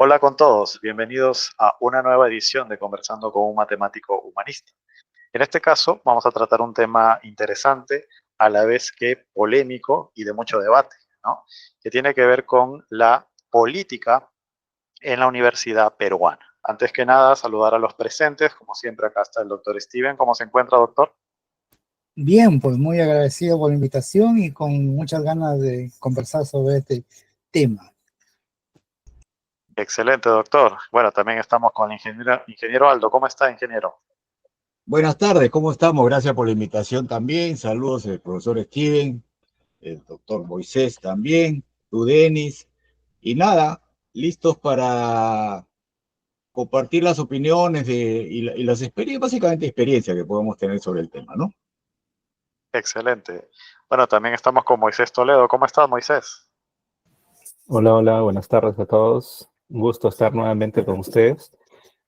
Hola con todos, bienvenidos a una nueva edición de Conversando con un matemático humanista. En este caso vamos a tratar un tema interesante, a la vez que polémico y de mucho debate, ¿no? Que tiene que ver con la política en la universidad peruana. Antes que nada, saludar a los presentes. Como siempre, acá está el doctor Steven. ¿Cómo se encuentra, doctor? Bien, pues muy agradecido por la invitación y con muchas ganas de conversar sobre este tema. Excelente, doctor. Bueno, también estamos con el ingeniero Aldo. ¿Cómo está, ingeniero? Buenas tardes, ¿cómo estamos? Gracias por la invitación también. Saludos el profesor Steven, el doctor Moisés también, tú Denis. Y nada, listos para compartir las opiniones y las experiencias, básicamente experiencias que podemos tener sobre el tema, ¿no? Excelente. Bueno, también estamos con Moisés Toledo. ¿Cómo estás, Moisés? Hola, hola, buenas tardes a todos. Un gusto estar nuevamente con ustedes.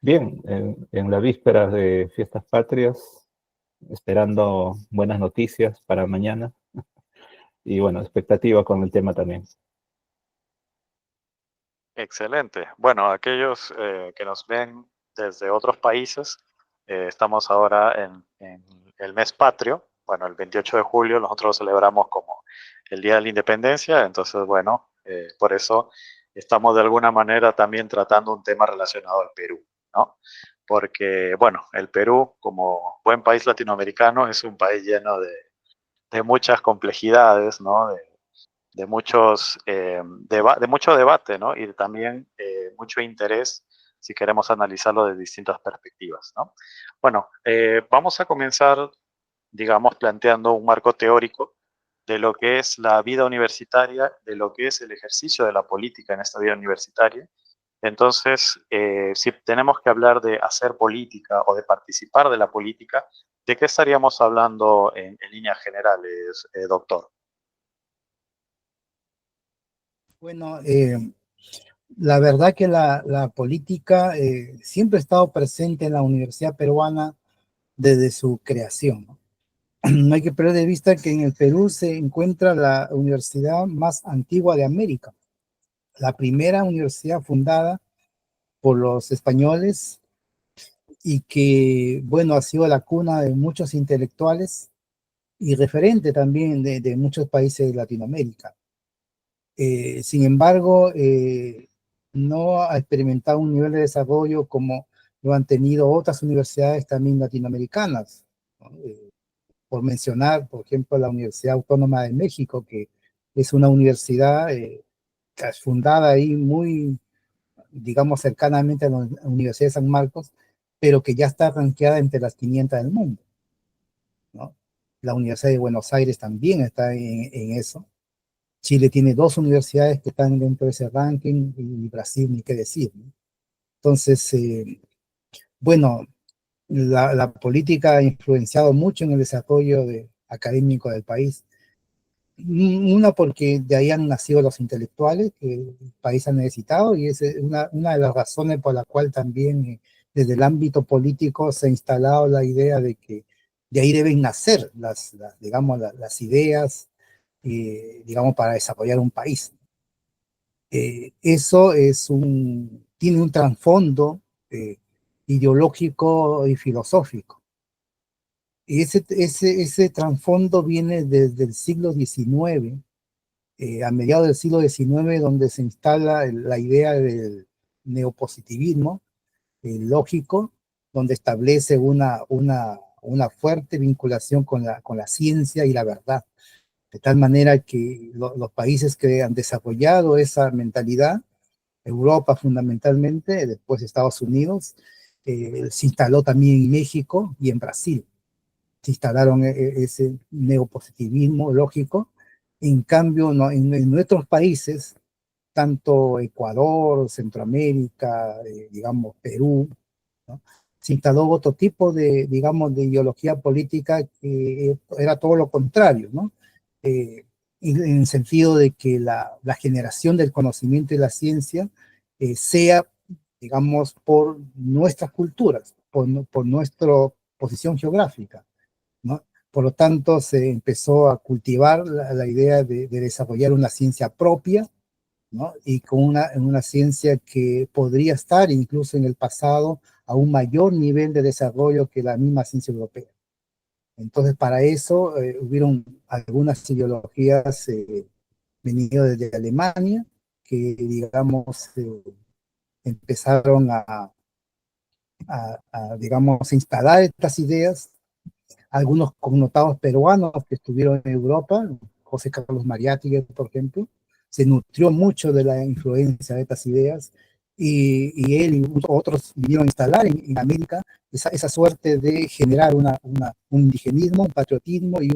Bien, en la víspera de Fiestas Patrias, esperando buenas noticias para mañana y bueno, expectativa con el tema también. Excelente. Bueno, aquellos que nos ven desde otros países, estamos ahora en el mes patrio. Bueno, el 28 de julio nosotros lo celebramos como el Día de la Independencia. Entonces, bueno, por eso estamos de alguna manera también tratando un tema relacionado al Perú, ¿no? Porque, bueno, el Perú, como buen país latinoamericano, es un país lleno de muchas complejidades, ¿no? De muchos de mucho debate, ¿no? Y también mucho interés si queremos analizarlo de distintas perspectivas, ¿no? Bueno, vamos a comenzar, digamos, planteando un marco teórico de lo que es la vida universitaria, de lo que es el ejercicio de la política en esta vida universitaria. Entonces, si tenemos que hablar de hacer política o de participar de la política, ¿de qué estaríamos hablando en líneas generales, doctor? Bueno, la verdad que la política siempre ha estado presente en la Universidad Peruana desde su creación, ¿no? No hay que perder de vista que en el Perú se encuentra la universidad más antigua de América, la primera universidad fundada por los españoles y que, bueno, ha sido la cuna de muchos intelectuales y referente también de muchos países de Latinoamérica. Sin embargo, no ha experimentado un nivel de desarrollo como lo han tenido otras universidades también latinoamericanas, ¿no? Por mencionar, por ejemplo, la Universidad Autónoma de México, que es una universidad que es fundada ahí muy, digamos, cercanamente a la Universidad de San Marcos, pero que ya está rankeada entre las 500 del mundo, ¿no? La Universidad de Buenos Aires también está en eso. Chile tiene dos universidades que están dentro de ese ranking y Brasil ni qué decir, ¿no? Entonces, bueno, la política ha influenciado mucho en el desarrollo académico del país. Una porque de ahí han nacido los intelectuales que el país ha necesitado y es una de las razones por la cual también desde el ámbito político se ha instalado la idea de que de ahí deben nacer digamos, las ideas, digamos, para desarrollar un país. Eso tiene un trasfondo ideológico y filosófico. Y ese trasfondo viene desde el siglo XIX, a mediados del siglo XIX, donde se instala la idea del neopositivismo lógico, donde establece una fuerte vinculación con la ciencia y la verdad. De tal manera que los países que han desarrollado esa mentalidad, Europa fundamentalmente, después Estados Unidos, se instaló también en México y en Brasil. Se instalaron ese neopositivismo lógico. En cambio, no, en nuestros países, tanto Ecuador, Centroamérica, digamos Perú, ¿no? Se instaló otro tipo de, digamos, de ideología política que era todo lo contrario, ¿no? En el sentido de que la generación del conocimiento y la ciencia sea, digamos, por nuestras culturas, por nuestra posición geográfica, ¿no? Por lo tanto, se empezó a cultivar la idea de desarrollar una ciencia propia ¿no? Y con una ciencia que podría estar incluso en el pasado a un mayor nivel de desarrollo que la misma ciencia europea. Entonces, para eso hubieron algunas ideologías venidas desde Alemania que, digamos, empezaron digamos, instalar estas ideas. Algunos connotados peruanos que estuvieron en Europa, José Carlos Mariátegui, por ejemplo, se nutrió mucho de la influencia de estas ideas y él y otros vinieron a instalar en América esa suerte de generar un indigenismo, un patriotismo y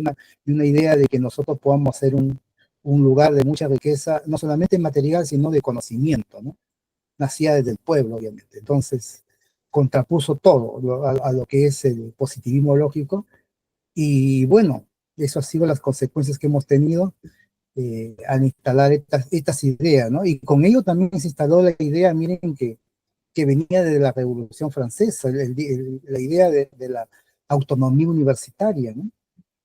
una idea de que nosotros podamos ser un lugar de mucha riqueza, no solamente material, sino de conocimiento, ¿no? Nacía desde el pueblo, obviamente. Entonces, contrapuso todo a lo que es el positivismo lógico y bueno, eso ha sido las consecuencias que hemos tenido al instalar estas ideas, ¿no? Y con ello también se instaló la idea, miren, que venía de la Revolución Francesa, la idea de la autonomía universitaria, ¿no?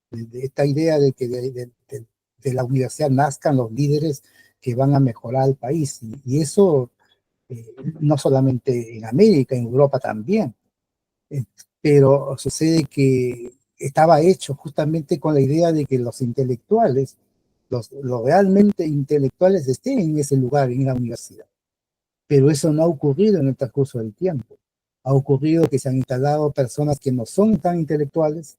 De esta idea de que de la universidad nazcan los líderes que van a mejorar al país. Y eso no solamente en América, en Europa también. Eh, pero sucede que estaba hecho justamente con la idea de que los intelectuales, los realmente intelectuales estén en ese lugar, en la universidad. Pero eso no ha ocurrido en el transcurso del tiempo. Ha ocurrido que se han instalado personas que no son tan intelectuales,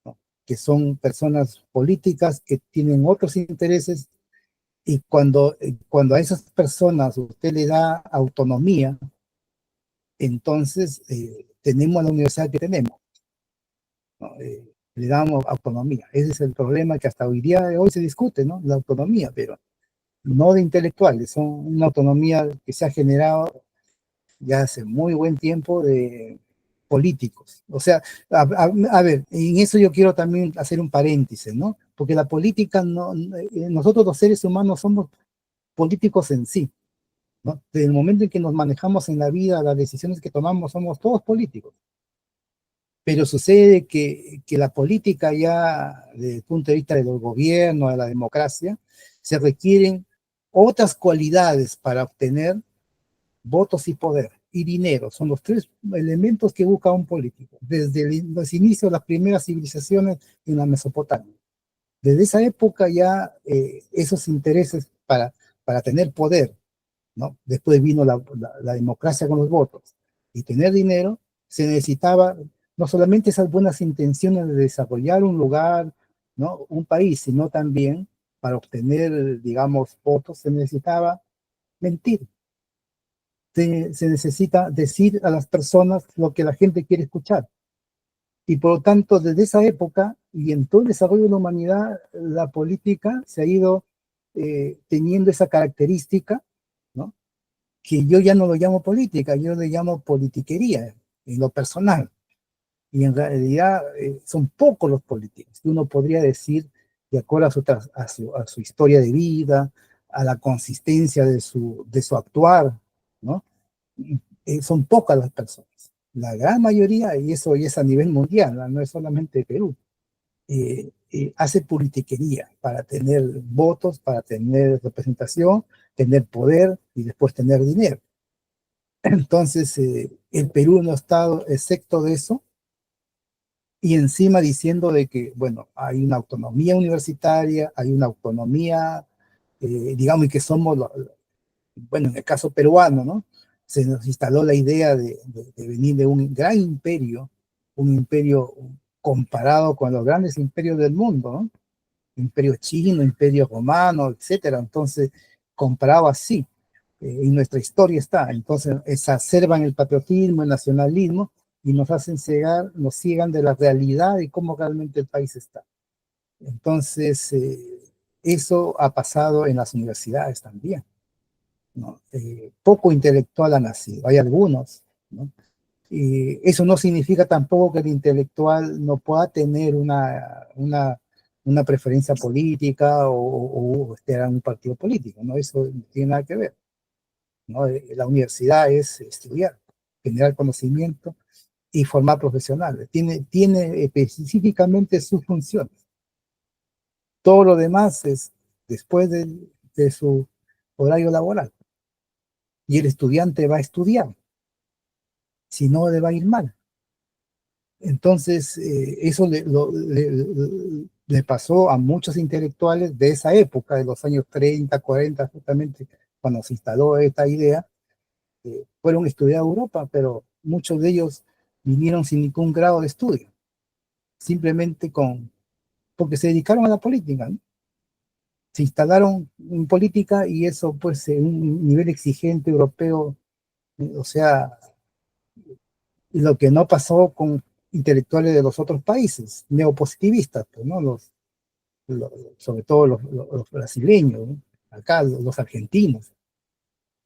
¿no? Que son personas políticas que tienen otros intereses y cuando a esas personas usted le da autonomía, entonces tenemos la universidad que tenemos, ¿no? Le damos autonomía. Ese es el problema que hasta hoy día de hoy se discute, ¿no? La autonomía, pero no de intelectuales, son una autonomía que se ha generado ya hace muy buen tiempo de políticos. O sea, a ver, en eso yo quiero también hacer un paréntesis, ¿no? Porque la política, nosotros los seres humanos somos políticos en sí, ¿no? Desde el momento en que nos manejamos en la vida, las decisiones que tomamos, somos todos políticos. Pero sucede que la política ya, desde el punto de vista del gobierno, de la democracia, se requieren otras cualidades para obtener votos y poder y dinero. Son los tres elementos que busca un político, desde los inicios de las primeras civilizaciones en la Mesopotamia. Desde esa época ya esos intereses para tener poder, ¿no? Después vino la democracia con los votos y tener dinero, se necesitaba no solamente esas buenas intenciones de desarrollar un lugar, ¿no? Un país, sino también para obtener, digamos, votos, se necesitaba mentir. Se necesita decir a las personas lo que la gente quiere escuchar. Y por lo tanto, desde esa época y en todo el desarrollo de la humanidad, la política se ha ido teniendo esa característica, ¿no? Que yo ya no lo llamo política, yo le llamo politiquería en lo personal. Y en realidad son pocos los políticos. Uno podría decir, de acuerdo a su historia de vida, a la consistencia de su actuar, ¿no? Son pocas las personas. La gran mayoría, y eso es a nivel mundial, no es solamente Perú, hace politiquería para tener votos, para tener representación, tener poder y después tener dinero. Entonces, el Perú no ha estado excepto de eso, y encima diciendo de que, bueno, hay una autonomía universitaria, hay una autonomía, digamos, y que somos, bueno, en el caso peruano, ¿no? Se nos instaló la idea de venir de un gran imperio, un imperio comparado con los grandes imperios del mundo, ¿no? Imperio chino, imperio romano, etcétera. Entonces, comparado así, en nuestra historia está. Entonces, exacerban el patriotismo, el nacionalismo, y nos hacen cegar, nos ciegan de la realidad y cómo realmente el país está. Entonces, eso ha pasado en las universidades también, ¿no? Poco intelectual ha nacido, hay algunos, ¿no? Y eso no significa tampoco que el intelectual no pueda tener una preferencia política o estar en un partido político, ¿no? Eso no tiene nada que ver, ¿no? La universidad es estudiar, generar conocimiento y formar profesionales. Tiene específicamente sus funciones. Todo lo demás es, después de su horario laboral. Y el estudiante va a estudiar, si no le va a ir mal. Entonces, eso le pasó a muchos intelectuales de esa época, de los años 30, 40, justamente cuando se instaló esta idea. Fueron a estudiar a Europa, pero muchos de ellos vinieron sin ningún grado de estudio, simplemente porque se dedicaron a la política, ¿no? Se instalaron en política y eso, pues, en un nivel exigente europeo, o sea, lo que no pasó con intelectuales de los otros países, neopositivistas, pues, ¿no? Sobre todo los brasileños, ¿no? Acá los argentinos.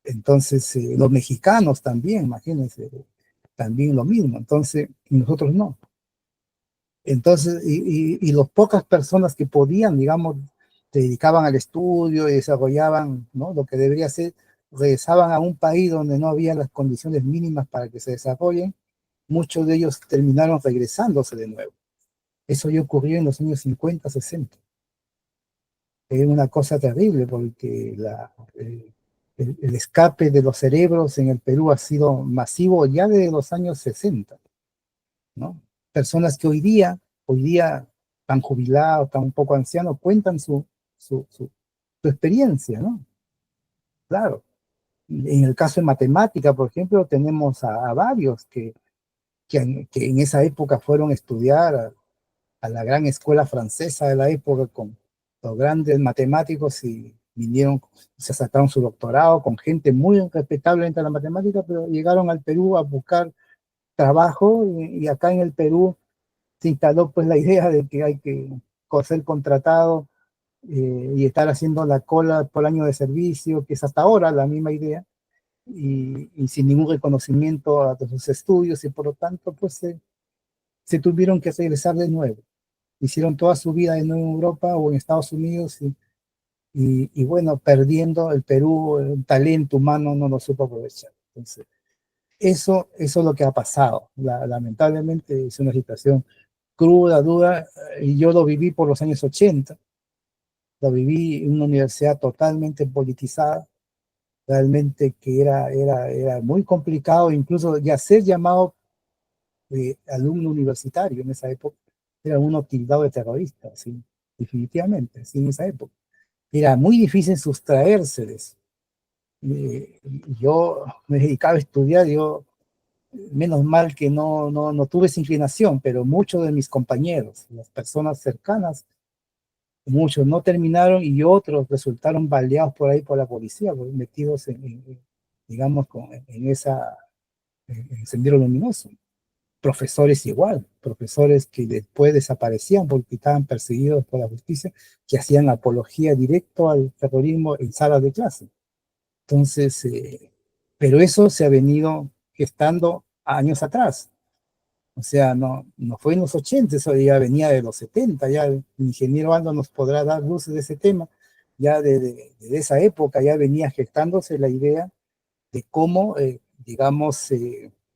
Entonces, los mexicanos también, imagínense, también lo mismo. Entonces, y nosotros no. Entonces, y las pocas personas que podían, digamos, se dedicaban al estudio y desarrollaban, ¿no?, lo que debería ser, regresaban a un país donde no había las condiciones mínimas para que se desarrollen. Muchos de ellos terminaron regresándose de nuevo. Eso ya ocurrió en los años 50, 60. Es una cosa terrible porque el escape de los cerebros en el Perú ha sido masivo ya desde los años 60, ¿no? Personas que hoy día tan jubilados, tan un poco ancianos, cuentan su experiencia, ¿no? Claro. En el caso de matemática, por ejemplo, tenemos a varios que en esa época fueron a estudiar a la gran escuela francesa de la época con los grandes matemáticos y vinieron, se sacaron su doctorado con gente muy respetable entre la matemática, pero llegaron al Perú a buscar trabajo y acá en el Perú se instaló pues la idea de que hay que ser contratado y estar haciendo la cola por año de servicio, que es hasta ahora la misma idea, y sin ningún reconocimiento a sus estudios y por lo tanto pues se tuvieron que regresar de nuevo. Hicieron toda su vida de nuevo en Europa o en Estados Unidos y bueno, perdiendo el Perú, el talento humano no lo supo aprovechar. Entonces, eso es lo que ha pasado. Lamentablemente es una situación cruda, dura, y yo lo viví por los años 80, lo viví en una universidad totalmente politizada, realmente que era muy complicado, incluso ya ser llamado alumno universitario en esa época, era uno tildado de terrorista, ¿sí? Definitivamente, sí, en esa época. Era muy difícil sustraerse de eso. Yo me dedicaba a estudiar, menos mal que no tuve esa inclinación, pero muchos de mis compañeros, las personas cercanas, muchos no terminaron y otros resultaron baleados por ahí por la policía, metidos digamos, en Sendero Luminoso. Profesores igual, profesores que después desaparecían porque estaban perseguidos por la justicia, que hacían apología directo al terrorismo en salas de clase. Entonces, pero eso se ha venido gestando años atrás. O sea, no fue en los 80, eso ya venía de los 70, ya el ingeniero Aldo nos podrá dar luces de ese tema, ya desde esa época ya venía gestándose la idea de cómo, digamos,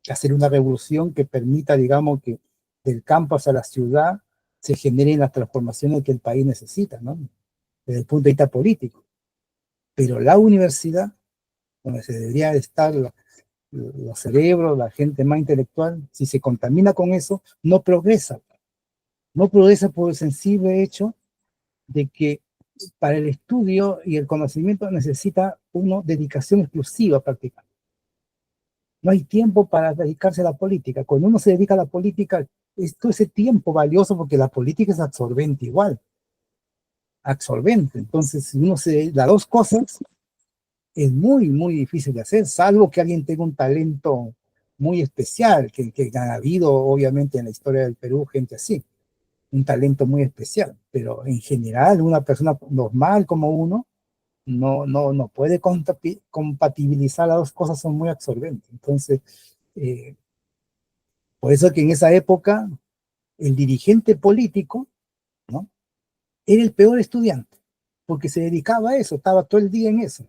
hacer una revolución que permita, digamos, que del campo hacia la ciudad se generen las transformaciones que el país necesita, ¿no? Desde el punto de vista político. Pero la universidad, donde se debería estar los cerebros, la gente más intelectual, si se contamina con eso, no progresa. No progresa por el sensible hecho de que para el estudio y el conocimiento necesita una dedicación exclusiva prácticamente. No hay tiempo para dedicarse a la política. Cuando uno se dedica a la política, es todo ese tiempo valioso porque la política es absorbente igual. Absorbente. Entonces, si uno se da dos cosas, es muy difícil de hacer, salvo que alguien tenga un talento muy especial, que ha habido obviamente en la historia del Perú gente así, un talento muy especial, pero en general una persona normal como uno no puede compatibilizar las dos cosas, son muy absorbentes. Entonces, por eso que en esa época el dirigente político, ¿no?, era el peor estudiante, porque se dedicaba a eso, estaba todo el día en eso.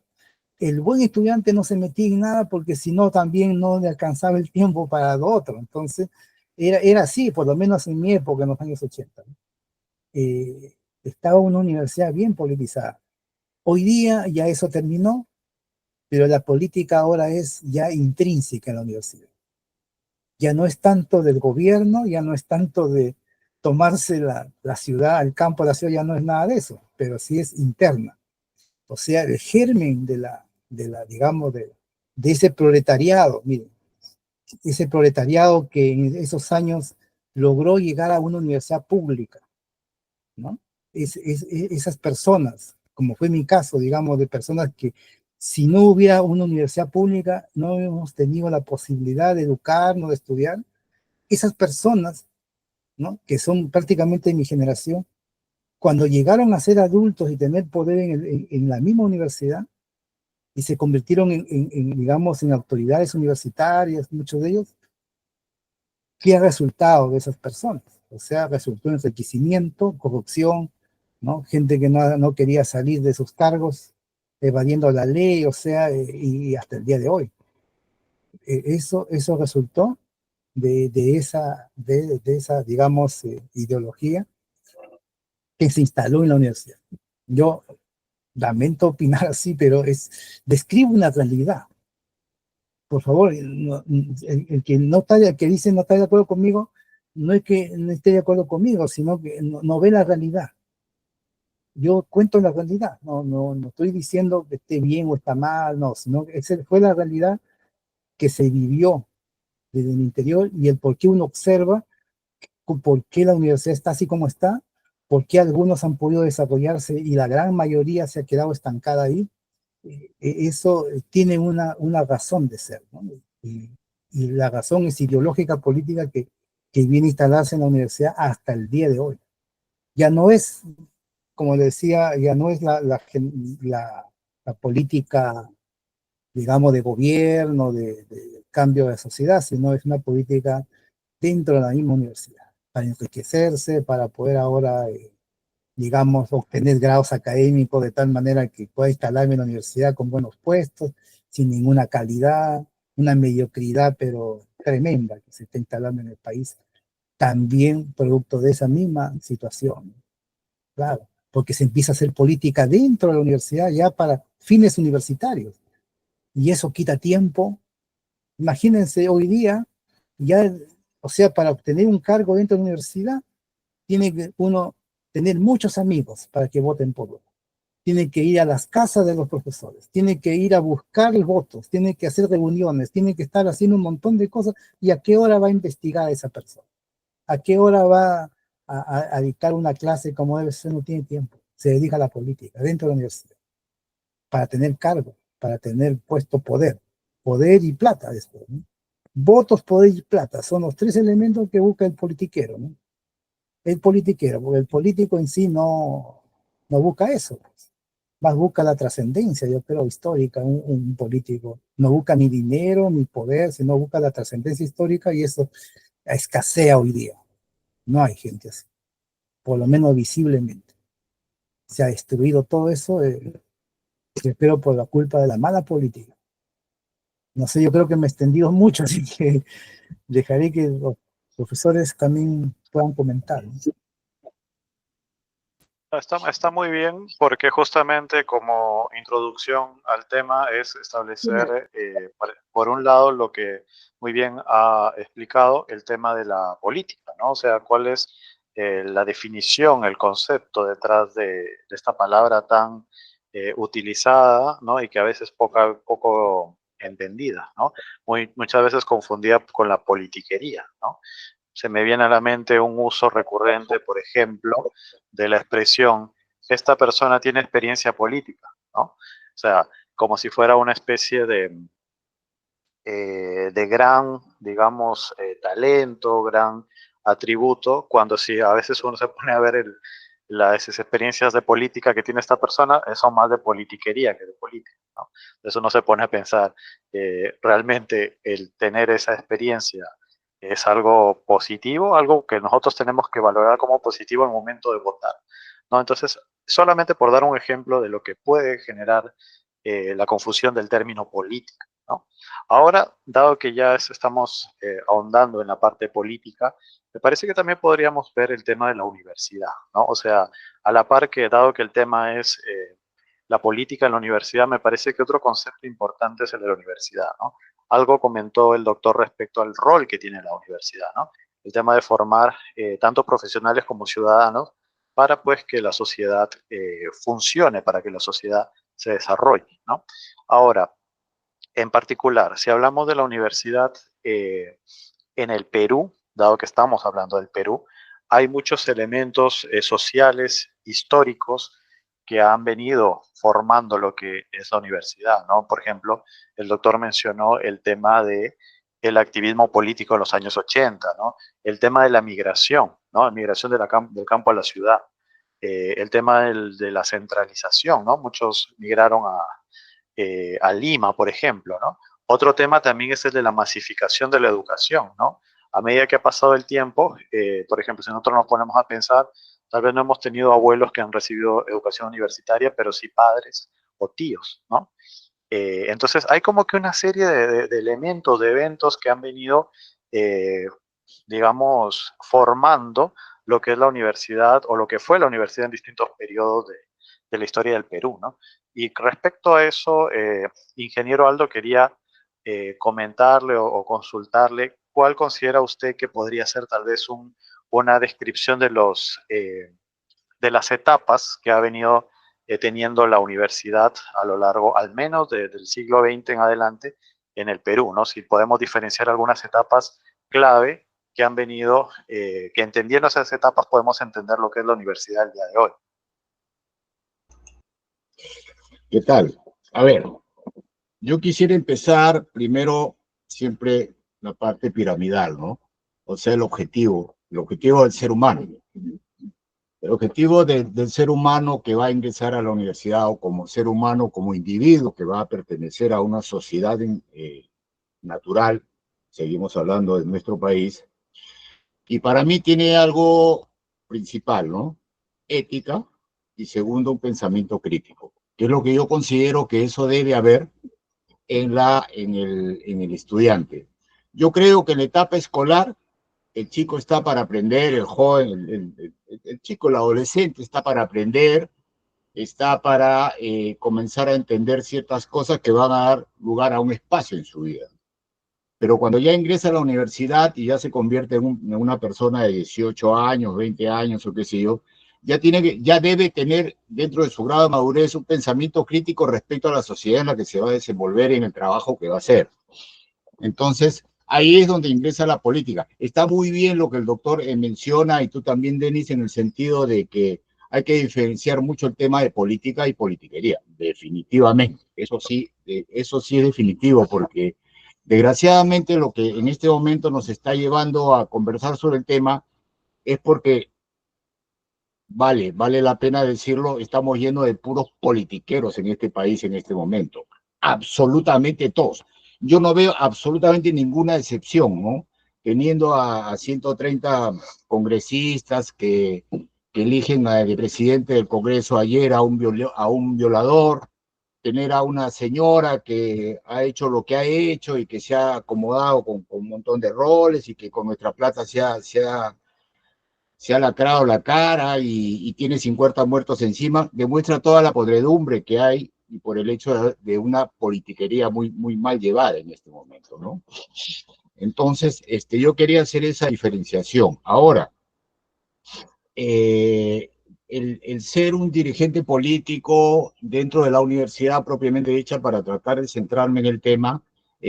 El buen estudiante no se metía en nada porque si no también no le alcanzaba el tiempo para lo otro. Entonces, era así, por lo menos en mi época, en los años 80. Estaba una universidad bien politizada. Hoy día ya eso terminó, pero la política ahora es ya intrínseca en la universidad. Ya no es tanto del gobierno, ya no es tanto de tomarse la ciudad, el campo de la ciudad, ya no es nada de eso, pero sí es interna. O sea, el germen digamos, de ese proletariado, miren, ese proletariado que en esos años logró llegar a una universidad pública, ¿no? Esas personas, como fue mi caso, digamos, de personas que si no hubiera una universidad pública, no hubiéramos tenido la posibilidad de educarnos, de estudiar. Esas personas, ¿no? Que son prácticamente de mi generación, cuando llegaron a ser adultos y tener poder en la misma universidad, y se convirtieron digamos, en autoridades universitarias, muchos de ellos, ¿qué ha resultado de esas personas? O sea, resultó en enriquecimiento, corrupción, ¿no? Gente que no quería salir de sus cargos, evadiendo la ley, o sea, y hasta el día de hoy. Eso resultó de esa, digamos, ideología que se instaló en la universidad. Yo lamento opinar así, pero describe una realidad. Por favor, el que no está, el que dice no está de acuerdo conmigo, no es que no esté de acuerdo conmigo, sino que no ve la realidad. Yo cuento la realidad, no estoy diciendo que esté bien o está mal, no, sino que esa fue la realidad que se vivió desde el interior y el por qué uno observa por qué la universidad está así como está, por qué algunos han podido desarrollarse y la gran mayoría se ha quedado estancada ahí. Eso tiene una razón de ser, ¿no? Y la razón es ideológica política que viene a instalarse en la universidad hasta el día de hoy. Ya no es, como le decía, ya no es la política, digamos, de gobierno, de cambio de sociedad, sino es una política dentro de la misma universidad, para enriquecerse, para poder ahora, digamos, obtener grados académicos de tal manera que pueda instalarme en la universidad con buenos puestos, sin ninguna calidad, una mediocridad, pero tremenda que se está instalando en el país, también producto de esa misma situación, claro, porque se empieza a hacer política dentro de la universidad ya para fines universitarios, y eso quita tiempo. Imagínense hoy día, ya, o sea, para obtener un cargo dentro de la universidad, tiene que uno tener muchos amigos para que voten por uno. Tiene que ir a las casas de los profesores, tiene que ir a buscar los votos, tiene que hacer reuniones, tiene que estar haciendo un montón de cosas. ¿Y a qué hora va a investigar a esa persona? ¿A qué hora va a dictar una clase como debe ser? No tiene tiempo. Se dedica a la política dentro de la universidad para tener cargo, para tener puesto poder. Poder y plata después, ¿no? Votos, poder y plata son los tres elementos que busca el politiquero, ¿no? El politiquero, porque el político en sí no busca eso, pues. Más busca la trascendencia, yo creo, histórica. Un político no busca ni dinero ni poder, sino busca la trascendencia histórica, y eso escasea hoy día. No hay gente así, por lo menos visiblemente. Se ha destruido todo eso, espero por la culpa de la mala política. No sé, yo creo que me he extendido mucho, así que dejaré que los profesores también puedan comentar, ¿no? Está muy bien porque justamente como introducción al tema es establecer, por un lado, lo que muy bien ha explicado, el tema de la política, ¿no? O sea, cuál es la definición, el concepto detrás de esta palabra tan utilizada, ¿no? Y que a veces poco entendida, ¿no? Muchas veces confundida con la politiquería, ¿no? Se me viene a la mente un uso recurrente, por ejemplo, de la expresión, esta persona tiene experiencia política, ¿no? O sea, como si fuera una especie de gran, digamos, talento, gran atributo, cuando si a veces uno se pone a ver las experiencias de política que tiene esta persona, son más de politiquería que de política, ¿no? Eso no se pone a pensar, realmente el tener esa experiencia es algo positivo, algo que nosotros tenemos que valorar como positivo en el momento de votar, ¿no? Entonces, solamente por dar un ejemplo de lo que puede generar la confusión del término política, ¿no? Ahora, dado que ya estamos ahondando en la parte política, me parece que también podríamos ver el tema de la universidad, ¿no? O sea, a la par que, dado que el tema es la política en la universidad, me parece que otro concepto importante es el de la universidad, ¿no? Algo comentó el doctor respecto al rol que tiene la universidad, ¿no? El tema de formar tanto profesionales como ciudadanos para pues que la sociedad funcione, para que la sociedad se desarrolle, ¿no? Ahora, en particular, si hablamos de la universidad en el Perú, dado que estamos hablando del Perú, hay muchos elementos sociales, históricos, que han venido formando lo que es la universidad, ¿no? Por ejemplo, el doctor mencionó el tema de el activismo político en los años 80, ¿no? El tema de la migración, ¿no? La migración del campo a la ciudad. El tema de la centralización, ¿no? Muchos migraron a Lima, por ejemplo, ¿no? Otro tema también es el de la masificación de la educación, ¿no? A medida que ha pasado el tiempo, por ejemplo, si nosotros nos ponemos a pensar, tal vez no hemos tenido abuelos que han recibido educación universitaria, pero sí padres o tíos, ¿no? Entonces hay como que una serie de elementos, de eventos que han venido, digamos, formando lo que es la universidad o lo que fue la universidad en distintos periodos de la historia del Perú, ¿no? Y respecto a eso, ingeniero Aldo, quería comentarle o consultarle cuál considera usted que podría ser tal vez una descripción de las etapas que ha venido teniendo la universidad a lo largo, al menos del siglo XX en adelante, en el Perú, ¿no? Si podemos diferenciar algunas etapas clave que han venido, que entendiendo esas etapas podemos entender lo que es la universidad el día de hoy. ¿Qué tal? A ver, yo quisiera empezar primero siempre la parte piramidal, ¿no? O sea, el objetivo del ser humano. El objetivo del ser humano que va a ingresar a la universidad o como ser humano, como individuo que va a pertenecer a una sociedad natural, seguimos hablando de nuestro país, y para mí tiene algo principal, ¿no? Ética y segundo, un pensamiento crítico, que es lo que yo considero que eso debe haber en el estudiante. Yo creo que en la etapa escolar el chico está para aprender, el joven, el chico, el adolescente está para aprender, está para comenzar a entender ciertas cosas que van a dar lugar a un espacio en su vida. Pero cuando ya ingresa a la universidad y ya se convierte en una persona de 18 años, 20 años o qué sé yo, ya debe tener dentro de su grado de madurez un pensamiento crítico respecto a la sociedad en la que se va a desenvolver y en el trabajo que va a hacer. Entonces, ahí es donde ingresa la política. Está muy bien lo que el doctor menciona y tú también, Denis, en el sentido de que hay que diferenciar mucho el tema de política y politiquería, definitivamente. Eso sí es definitivo, porque desgraciadamente lo que en este momento nos está llevando a conversar sobre el tema es porque, vale la pena decirlo, estamos llenos de puros politiqueros en este país en este momento. Absolutamente todos. Yo no veo absolutamente ninguna excepción, ¿no? Teniendo a 130 congresistas que eligen al presidente del Congreso ayer a un violador, tener a una señora que ha hecho lo que ha hecho y que se ha acomodado con un montón de roles y que con nuestra plata se ha lacrado la cara y tiene 50 muertos encima, demuestra toda la podredumbre que hay y por el hecho de una politiquería muy, muy mal llevada en este momento, ¿no? Entonces, yo quería hacer esa diferenciación. Ahora, el ser un dirigente político dentro de la universidad propiamente dicha, para tratar de centrarme en el tema,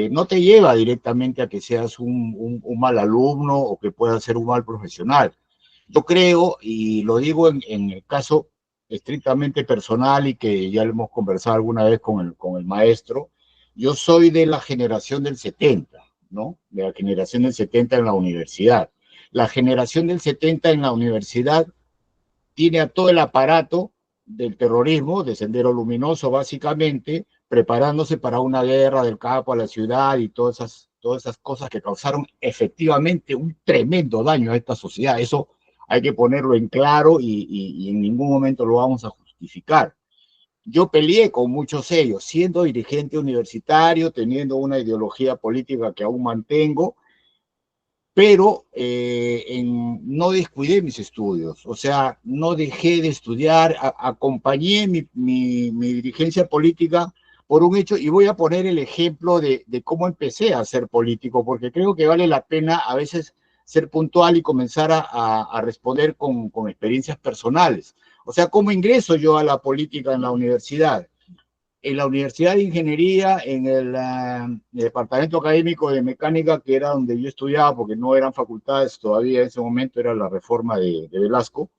no te lleva directamente a que seas un mal alumno o que puedas ser un mal profesional. Yo creo, y lo digo en el caso estrictamente personal y que ya lo hemos conversado alguna vez con el maestro, yo soy de la generación del 70, ¿no? De la generación del 70 en la universidad. La generación del 70 en la universidad tiene a todo el aparato del terrorismo, de Sendero Luminoso básicamente, preparándose para una guerra del campo a la ciudad y todas esas cosas que causaron efectivamente un tremendo daño a esta sociedad. Eso hay que ponerlo en claro y en ningún momento lo vamos a justificar. Yo peleé con muchos de ellos, siendo dirigente universitario, teniendo una ideología política que aún mantengo, pero no descuidé mis estudios, o sea, no dejé de estudiar, acompañé mi dirigencia política por un hecho, y voy a poner el ejemplo de cómo empecé a ser político, porque creo que vale la pena a veces ser puntual y comenzar a responder con experiencias personales. O sea, ¿cómo ingreso yo a la política en la universidad? En la Universidad de Ingeniería, en el Departamento Académico de Mecánica, que era donde yo estudiaba, porque no eran facultades todavía en ese momento, era la reforma de Velasco,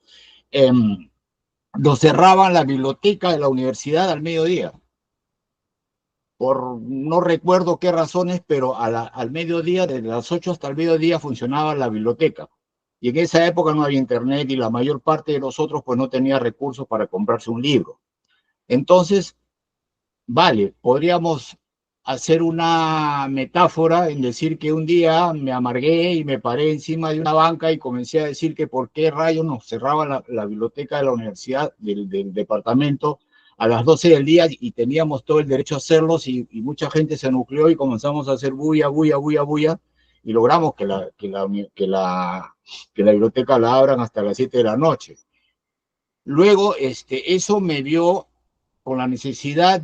nos cerraban la biblioteca de la universidad al mediodía. Por no recuerdo qué razones, pero al mediodía, desde las 8 hasta el mediodía, funcionaba la biblioteca. Y en esa época no había internet y la mayor parte de nosotros pues no tenía recursos para comprarse un libro. Entonces, vale, podríamos hacer una metáfora en decir que un día me amargué y me paré encima de una banca y comencé a decir que por qué rayos nos cerraban la biblioteca de la universidad, del departamento, a las 12 del día, y teníamos todo el derecho a hacerlos, y mucha gente se nucleó y comenzamos a hacer bulla, bulla, bulla, bulla, y logramos que la biblioteca la abran hasta las 7 de la noche. Luego, eso me vio con la necesidad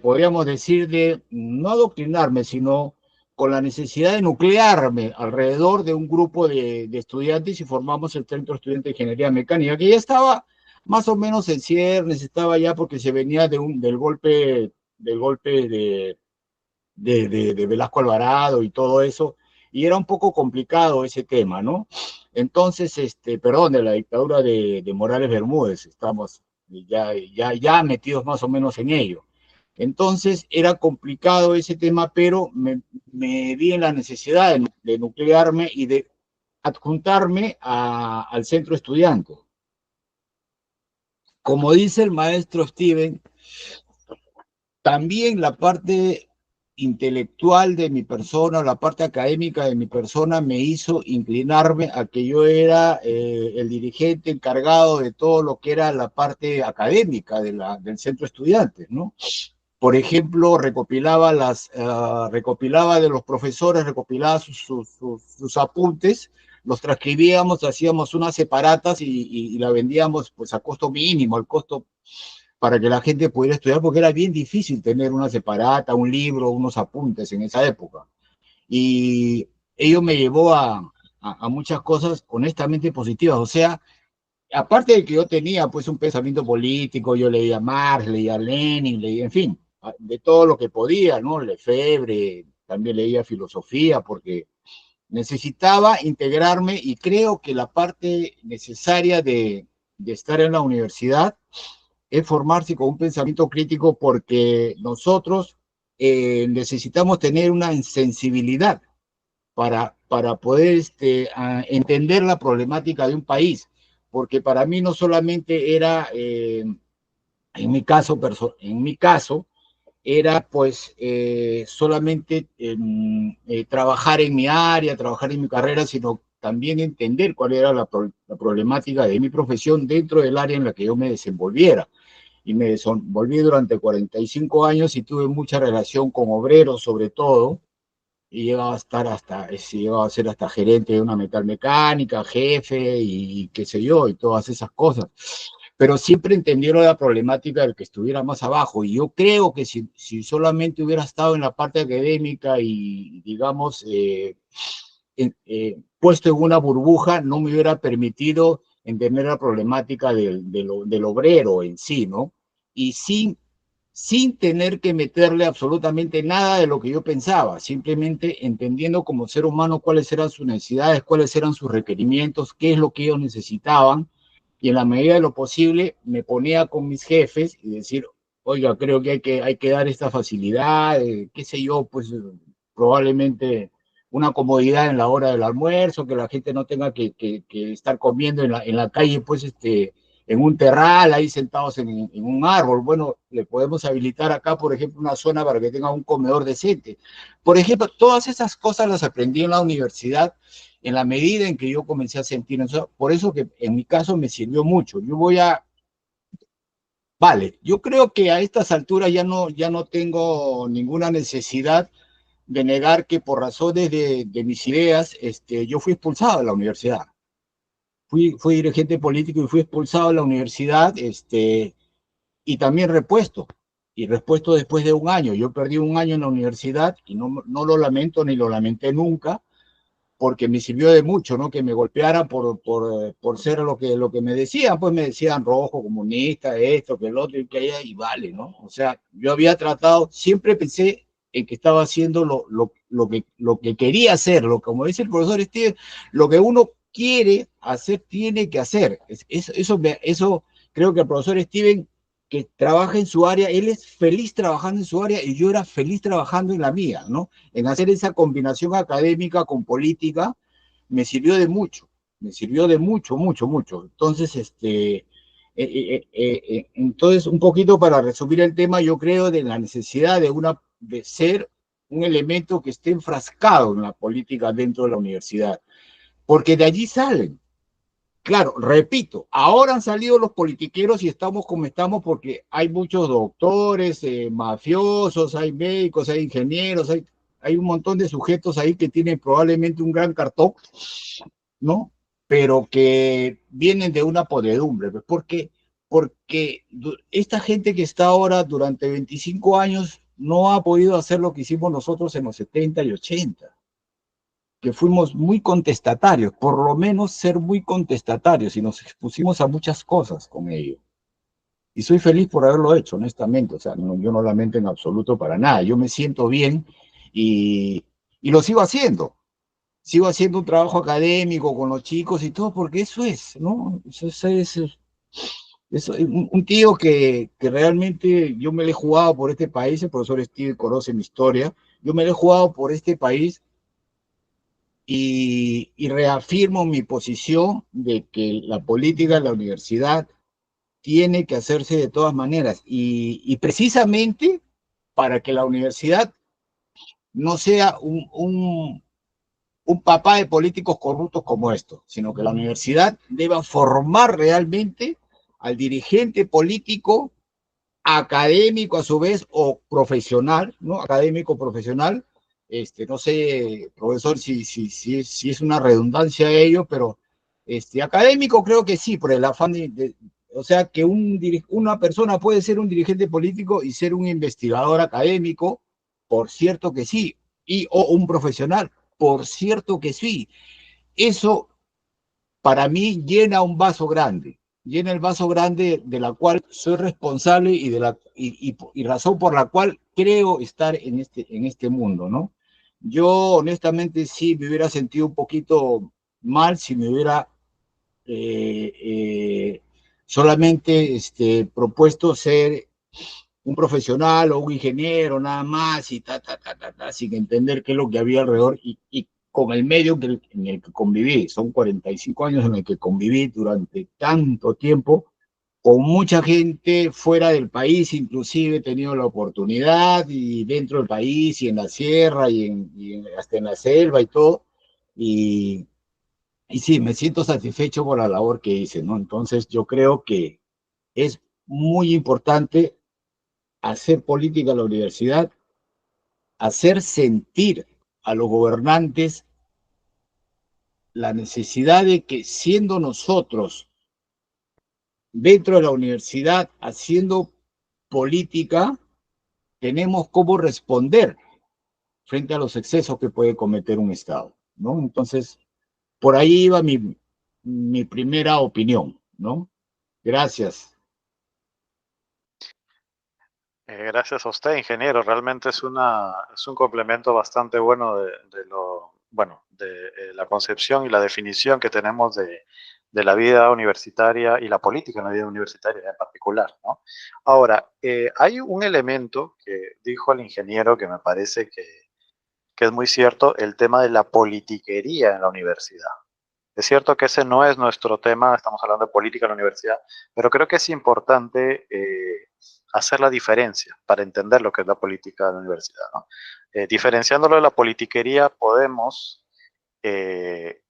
podríamos decir, de no adoctrinarme, sino con la necesidad de nuclearme alrededor de un grupo de estudiantes, y formamos el Centro Estudiante de Ingeniería Mecánica, que ya estaba más o menos en ciernes, estaba ya porque se venía del golpe de Velasco Alvarado y todo eso, y era un poco complicado ese tema, ¿no? Entonces, perdón, de la dictadura de Morales Bermúdez, estamos ya metidos más o menos en ello. Entonces, era complicado ese tema, pero me vi en la necesidad de nuclearme y de adjuntarme al centro estudiante. Como dice el maestro Steven, también la parte intelectual de mi persona, la parte académica de mi persona, me hizo inclinarme a que yo era el dirigente encargado de todo lo que era la parte académica del centro estudiantes, ¿no? Por ejemplo, recopilaba de los profesores, recopilaba sus apuntes, los transcribíamos, hacíamos unas separatas y la vendíamos pues a costo mínimo, al costo para que la gente pudiera estudiar, porque era bien difícil tener una separata, un libro, unos apuntes en esa época. Y ello me llevó a muchas cosas honestamente positivas. O sea, aparte de que yo tenía pues un pensamiento político, yo leía Marx, leía Lenin, leía, en fin, de todo lo que podía, ¿no? Lefebvre, también leía filosofía, porque necesitaba integrarme, y creo que la parte necesaria de estar en la universidad es formarse con un pensamiento crítico, porque nosotros necesitamos tener una sensibilidad para poder entender la problemática de un país, porque para mí no solamente era, en mi caso, era pues solamente trabajar en mi área, trabajar en mi carrera, sino también entender cuál era la problemática de mi profesión dentro del área en la que yo me desenvolviera. Y me desenvolví durante 45 años y tuve mucha relación con obreros, sobre todo, y llegaba a ser hasta gerente de una metalmecánica, jefe y qué sé yo, y todas esas cosas. Pero siempre entendieron la problemática del que estuviera más abajo, y yo creo que si solamente hubiera estado en la parte académica y, digamos, puesto en una burbuja, no me hubiera permitido entender la problemática del obrero en sí, ¿no? Y sin tener que meterle absolutamente nada de lo que yo pensaba, simplemente entendiendo como ser humano cuáles eran sus necesidades, cuáles eran sus requerimientos, qué es lo que ellos necesitaban, y en la medida de lo posible me ponía con mis jefes y decir, oiga, creo que hay que dar esta facilidad, qué sé yo, pues probablemente una comodidad en la hora del almuerzo, que la gente no tenga que estar comiendo en la calle, pues en un terral, ahí sentados en un árbol. Bueno, le podemos habilitar acá, por ejemplo, una zona para que tenga un comedor decente. Por ejemplo, todas esas cosas las aprendí en la universidad en la medida en que yo comencé a sentir eso. Por eso que en mi caso me sirvió mucho. Vale, yo creo que a estas alturas ya no tengo ninguna necesidad de negar que por razones de mis ideas, yo fui expulsado de la universidad. Fui dirigente político y fui expulsado de la universidad, y también repuesto. Y repuesto después de un año. Yo perdí un año en la universidad y no lo lamento ni lo lamenté nunca, porque me sirvió de mucho, ¿no? Que me golpearan por ser lo que me decían, pues me decían rojo, comunista, esto, que el otro, y que allá, y vale, ¿no? O sea, yo había tratado, siempre pensé en que estaba haciendo lo que quería hacer, como dice el profesor Steve, lo que uno quiere hacer, tiene que hacer. Eso creo que el profesor Steven, que trabaja en su área, él es feliz trabajando en su área y yo era feliz trabajando en la mía, ¿no? En hacer esa combinación académica con política, me sirvió de mucho, mucho, mucho. Entonces, entonces, un poquito para resumir el tema, yo creo de la necesidad de ser un elemento que esté enfrascado en la política dentro de la universidad, porque de allí salen. Claro, repito, ahora han salido los politiqueros y estamos como estamos porque hay muchos doctores, mafiosos, hay médicos, hay ingenieros, hay un montón de sujetos ahí que tienen probablemente un gran cartón, ¿no? Pero que vienen de una podredumbre. Pues, porque esta gente que está ahora durante 25 años no ha podido hacer lo que hicimos nosotros en los 70 y 80, que fuimos muy contestatarios, por lo menos ser muy contestatarios, y nos expusimos a muchas cosas con ello. Y soy feliz por haberlo hecho, honestamente. O sea, yo no lamento en absoluto para nada. Yo me siento bien y lo sigo haciendo. Sigo haciendo un trabajo académico con los chicos y todo, porque eso es, ¿no? Un tío que realmente yo me lo he jugado por este país. El profesor Steve conoce mi historia. Yo me lo he jugado por este país y reafirmo mi posición de que la política de la universidad tiene que hacerse de todas maneras y precisamente para que la universidad no sea un papá de políticos corruptos como esto, sino que la universidad deba formar realmente al dirigente político académico a su vez o profesional, ¿no? Académico profesional, no sé, profesor, si es una redundancia ello, pero académico creo que sí, por el afán o sea, que una persona puede ser un dirigente político y ser un investigador académico, por cierto que sí, o un profesional, por cierto que sí. Eso para mí llena un vaso grande, llena el vaso grande de la cual soy responsable y razón por la cual creo estar en este mundo, ¿no? Yo honestamente sí me hubiera sentido un poquito mal si me hubiera eh, eh, solamente propuesto ser un profesional o un ingeniero nada más y sin entender qué es lo que había alrededor y con el medio en el que conviví. Son 45 años en el que conviví durante tanto tiempo con mucha gente fuera del país, inclusive he tenido la oportunidad y dentro del país y en la sierra hasta en la selva y todo. Y, y sí, me siento satisfecho por la labor que hice, ¿no? Entonces yo creo que es muy importante hacer política en la universidad, hacer sentir a los gobernantes la necesidad de que siendo nosotros dentro de la universidad haciendo política, tenemos cómo responder frente a los excesos que puede cometer un Estado, ¿no? Entonces, por ahí iba mi primera opinión, ¿no? Gracias. Gracias a usted, ingeniero. Realmente es un complemento bastante bueno de la concepción y la definición que tenemos de la vida universitaria y la política en la vida universitaria en particular, ¿no? Ahora, hay un elemento que dijo el ingeniero que me parece que es muy cierto, el tema de la politiquería en la universidad. Es cierto que ese no es nuestro tema, estamos hablando de política en la universidad, pero creo que es importante hacer la diferencia para entender lo que es la política de la universidad, ¿no? Diferenciándolo de la politiquería, podemos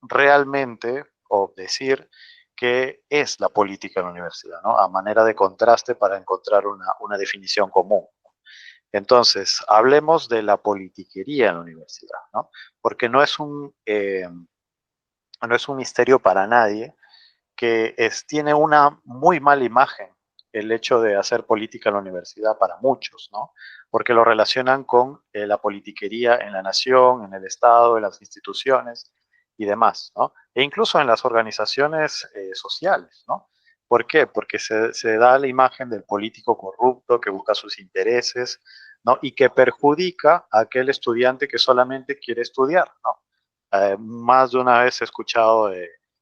realmente o decir qué es la política en la universidad, ¿no? A manera de contraste para encontrar una definición común. Entonces, hablemos de la politiquería en la universidad, ¿no? Porque no es un misterio para nadie que tiene una muy mala imagen el hecho de hacer política en la universidad para muchos, ¿no? Porque lo relacionan con la politiquería en la nación, en el Estado, en las instituciones y demás, ¿no? E incluso en las organizaciones sociales, ¿no? ¿Por qué? Porque se da la imagen del político corrupto que busca sus intereses, ¿no? Y que perjudica a aquel estudiante que solamente quiere estudiar, ¿no? Más de una vez he escuchado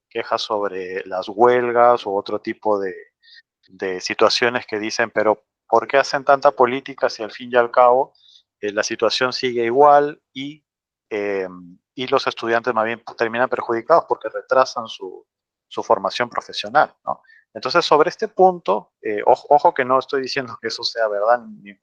quejas sobre las huelgas u otro tipo de situaciones que dicen, pero ¿por qué hacen tanta política si al fin y al cabo la situación sigue igual eh, y los estudiantes más bien terminan perjudicados porque retrasan su formación profesional, ¿no? Entonces, sobre este punto, ojo que no estoy diciendo que eso sea verdad ni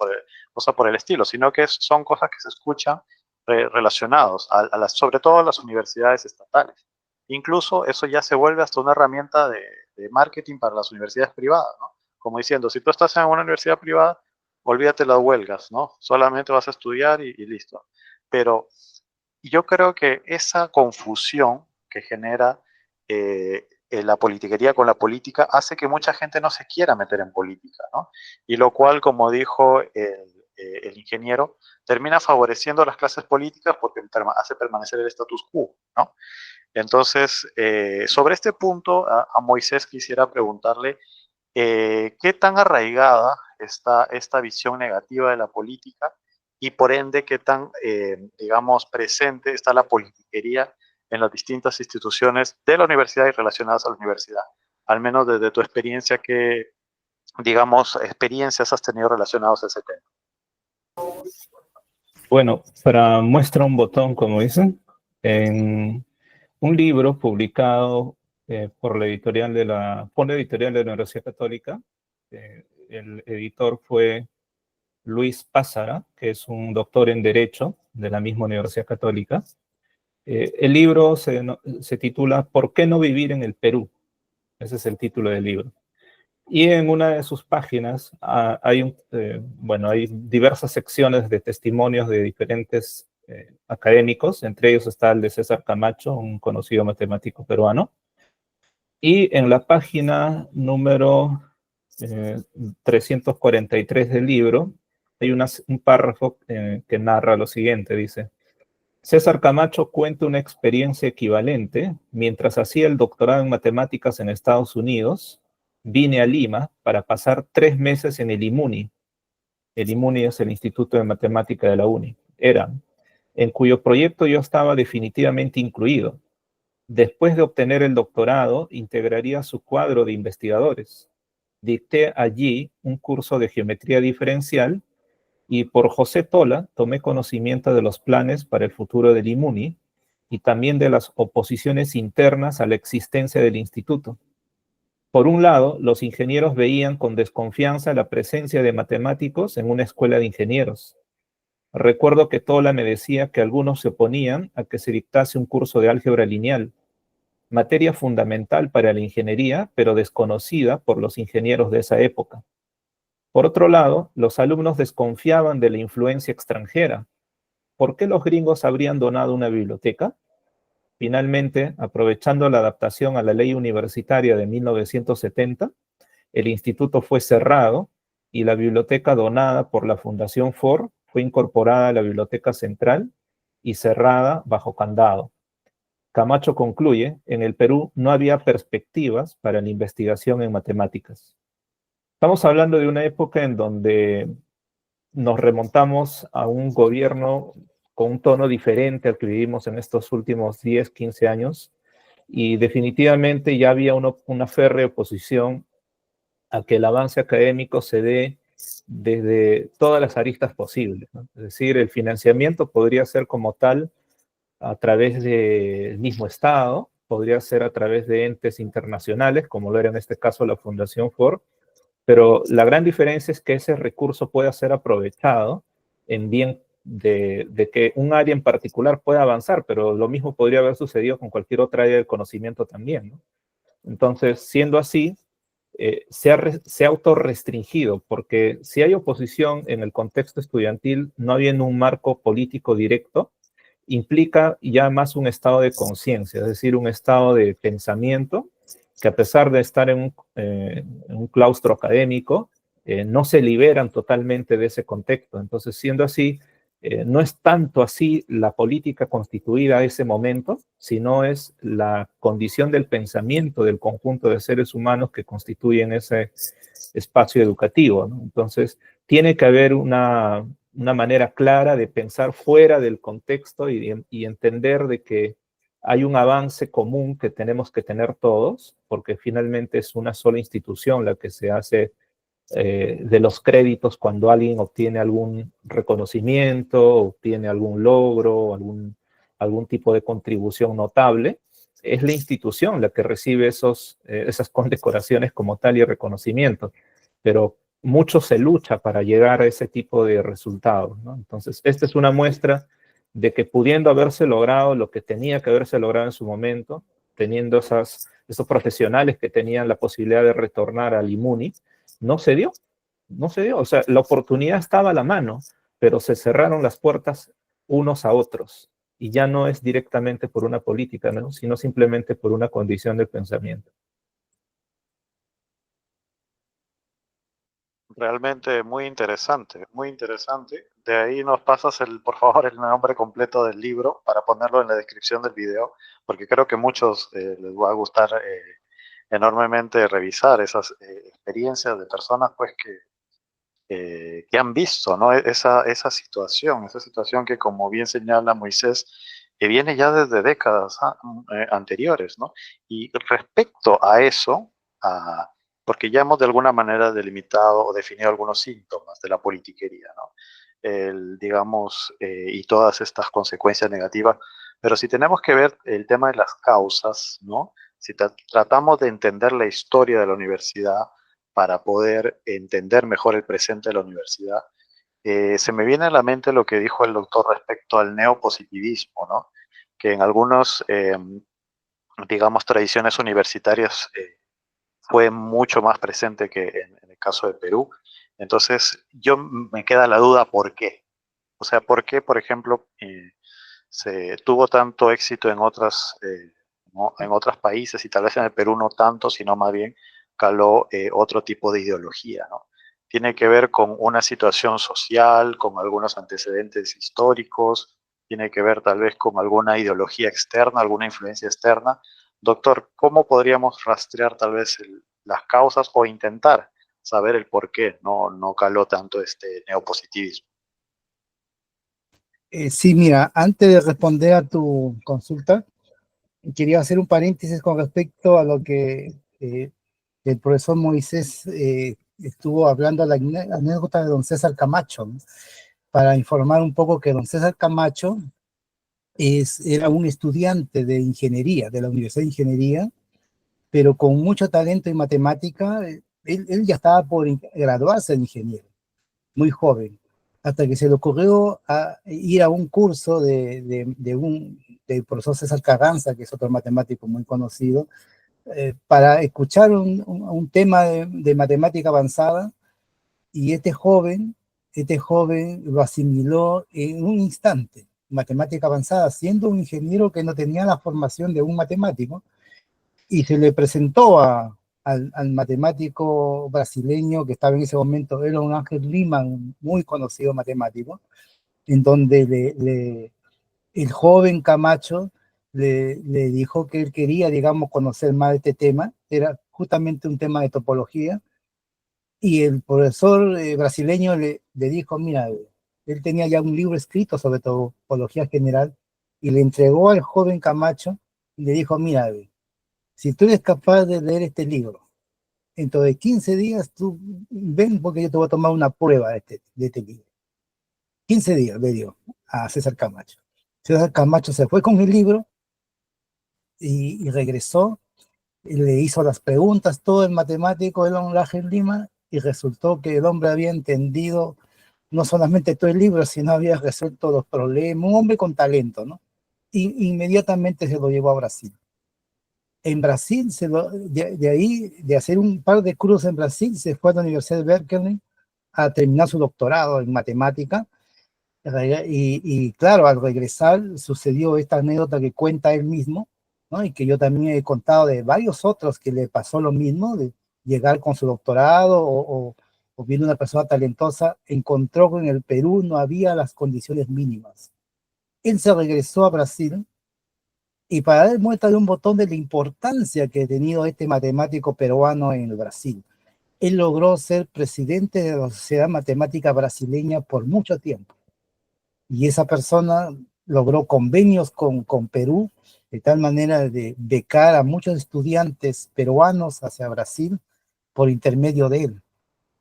cosa por el estilo, sino que son cosas que se escuchan relacionados, sobre todo a las universidades estatales. Incluso eso ya se vuelve hasta una herramienta de marketing para las universidades privadas, ¿no? Como diciendo, si tú estás en una universidad privada, olvídate las huelgas, ¿no? Solamente vas a estudiar y listo. Pero yo creo que esa confusión que genera la politiquería con la política hace que mucha gente no se quiera meter en política, ¿no? Y lo cual, como dijo el ingeniero, termina favoreciendo a las clases políticas porque hace permanecer el status quo, ¿no? Entonces, sobre este punto, a Moisés quisiera preguntarle qué tan arraigada está esta visión negativa de la política y por ende qué tan, digamos, presente está la politiquería en las distintas instituciones de la universidad y relacionadas a la universidad. Al menos desde tu experiencia, ¿qué, digamos, experiencias has tenido relacionadas a ese tema? Bueno, para muestra un botón, como dicen, en un libro publicado por la editorial de la Universidad Católica, el editor fue Luis Pázara, que es un doctor en Derecho de la misma Universidad Católica. El libro se titula ¿Por qué no vivir en el Perú? Ese es el título del libro. Y en una de sus páginas hay diversas secciones de testimonios de diferentes académicos, entre ellos está el de César Camacho, un conocido matemático peruano. Y en la página número 343 del libro hay un párrafo que narra lo siguiente, dice: César Camacho cuenta una experiencia equivalente. Mientras hacía el doctorado en matemáticas en Estados Unidos, vine a Lima para pasar 3 meses en el IMUNI. El IMUNI es el Instituto de Matemática de la UNI. En cuyo proyecto yo estaba definitivamente incluido. Después de obtener el doctorado, integraría su cuadro de investigadores. Dicté allí un curso de geometría diferencial y por José Tola tomé conocimiento de los planes para el futuro del IMUNI y también de las oposiciones internas a la existencia del instituto. Por un lado, los ingenieros veían con desconfianza la presencia de matemáticos en una escuela de ingenieros. Recuerdo que Tola me decía que algunos se oponían a que se dictase un curso de álgebra lineal, materia fundamental para la ingeniería, pero desconocida por los ingenieros de esa época. Por otro lado, los alumnos desconfiaban de la influencia extranjera. ¿Por qué los gringos habrían donado una biblioteca? Finalmente, aprovechando la adaptación a la ley universitaria de 1970, el instituto fue cerrado y la biblioteca donada por la Fundación Ford fue incorporada a la Biblioteca Central y cerrada bajo candado. Camacho concluye: en el Perú no había perspectivas para la investigación en matemáticas. Estamos hablando de una época en donde nos remontamos a un gobierno con un tono diferente al que vivimos en estos últimos 10, 15 años, y definitivamente ya había una férrea oposición a que el avance académico se dé desde todas las aristas posibles, ¿no? Es decir, el financiamiento podría ser como tal a través del mismo Estado, podría ser a través de entes internacionales, como lo era en este caso la Fundación Ford, pero la gran diferencia es que ese recurso pueda ser aprovechado en bien de que un área en particular pueda avanzar, pero lo mismo podría haber sucedido con cualquier otra área del conocimiento también, ¿no? Entonces, siendo así, se ha autorrestringido, porque si hay oposición en el contexto estudiantil, no habiendo un marco político directo, implica ya más un estado de conciencia, es decir, un estado de pensamiento que a pesar de estar en un claustro académico, no se liberan totalmente de ese contexto. Entonces, siendo así, no es tanto así la política constituida a ese momento, sino es la condición del pensamiento del conjunto de seres humanos que constituyen ese espacio educativo, ¿no? Entonces, tiene que haber una manera clara de pensar fuera del contexto y entender de que hay un avance común que tenemos que tener todos, porque finalmente es una sola institución la que se hace de los créditos cuando alguien obtiene algún reconocimiento, obtiene algún logro, algún tipo de contribución notable. Es la institución la que recibe esas condecoraciones como tal y reconocimiento, pero mucho se lucha para llegar a ese tipo de resultados, ¿no? Entonces, esta es una muestra de que pudiendo haberse logrado lo que tenía que haberse logrado en su momento, teniendo esos profesionales que tenían la posibilidad de retornar al IMUNI, no se dio, no se dio. O sea, la oportunidad estaba a la mano, pero se cerraron las puertas unos a otros. Y ya no es directamente por una política, ¿no? Sino simplemente por una condición del pensamiento. Realmente muy interesante, muy interesante. De ahí nos pasas, por favor, el nombre completo del libro para ponerlo en la descripción del video, porque creo que a muchos les va a gustar enormemente revisar esas experiencias de personas pues que han visto, ¿no? Esa situación que, como bien señala Moisés, que viene ya desde décadas anteriores, ¿no? Y respecto a eso, porque ya hemos de alguna manera delimitado o definido algunos síntomas de la politiquería, ¿no? Digamos, y todas estas consecuencias negativas, pero si tenemos que ver el tema de las causas, ¿no? Si tratamos de entender la historia de la universidad, para poder entender mejor el presente de la universidad, se me viene a la mente lo que dijo el doctor respecto al neopositivismo, ¿no? Que en algunas, digamos, tradiciones universitarias fue mucho más presente que en el caso de Perú. Entonces, me queda la duda, ¿por qué? O sea, ¿por qué, por ejemplo, se tuvo tanto éxito en ¿no? en otros países y tal vez en el Perú no tanto, sino más bien caló otro tipo de ideología, ¿no? Tiene que ver con una situación social, con algunos antecedentes históricos, tiene que ver tal vez con alguna ideología externa, alguna influencia externa. Doctor, ¿cómo podríamos rastrear tal vez las causas o intentar saber el por qué no caló tanto este neopositivismo? Sí, mira, antes de responder a tu consulta, quería hacer un paréntesis con respecto a lo que el profesor Moisés estuvo hablando, la anécdota de don César Camacho, ¿no? Para informar un poco que don César Camacho era un estudiante de ingeniería, de la Universidad de Ingeniería, pero con mucho talento en matemática. Él ya estaba por graduarse de ingeniero, muy joven, hasta que se le ocurrió ir a un curso del profesor César Carranza, que es otro matemático muy conocido, para escuchar un tema de matemática avanzada, y este joven lo asimiló en un instante, matemática avanzada, siendo un ingeniero que no tenía la formación de un matemático, y se le presentó al matemático brasileño que estaba en ese momento, era un Ángel Lima, un muy conocido matemático, en donde el joven Camacho le dijo que él quería, digamos, conocer más de este tema. Era justamente un tema de topología, y el profesor brasileño le dijo, mira, él tenía ya un libro escrito sobre topología general, y le entregó al joven Camacho y le dijo, mira, si tú eres capaz de leer este libro, dentro de 15 días tú ven, porque yo te voy a tomar una prueba de este libro. 15 días le dio a César Camacho. César Camacho se fue con el libro y regresó, y le hizo las preguntas, todo el matemático de Ángel Lima, y resultó que el hombre había entendido no solamente todo el libro, sino había resuelto los problemas, un hombre con talento, ¿no? Y inmediatamente se lo llevó a Brasil. En Brasil, de ahí, de hacer un par de cursos en Brasil, se fue a la Universidad de Berkeley a terminar su doctorado en matemática. Y claro, al regresar sucedió esta anécdota que cuenta él mismo, ¿no? Y que yo también he contado de varios otros que le pasó lo mismo, de llegar con su doctorado o viendo una persona talentosa, encontró que en el Perú no había las condiciones mínimas. Él se regresó a Brasil y para dar muestra de un botón de la importancia que ha tenido este matemático peruano en el Brasil. Él logró ser presidente de la Sociedad Matemática Brasileña por mucho tiempo. Y esa persona logró convenios con Perú, de tal manera de becar a muchos estudiantes peruanos hacia Brasil por intermedio de él.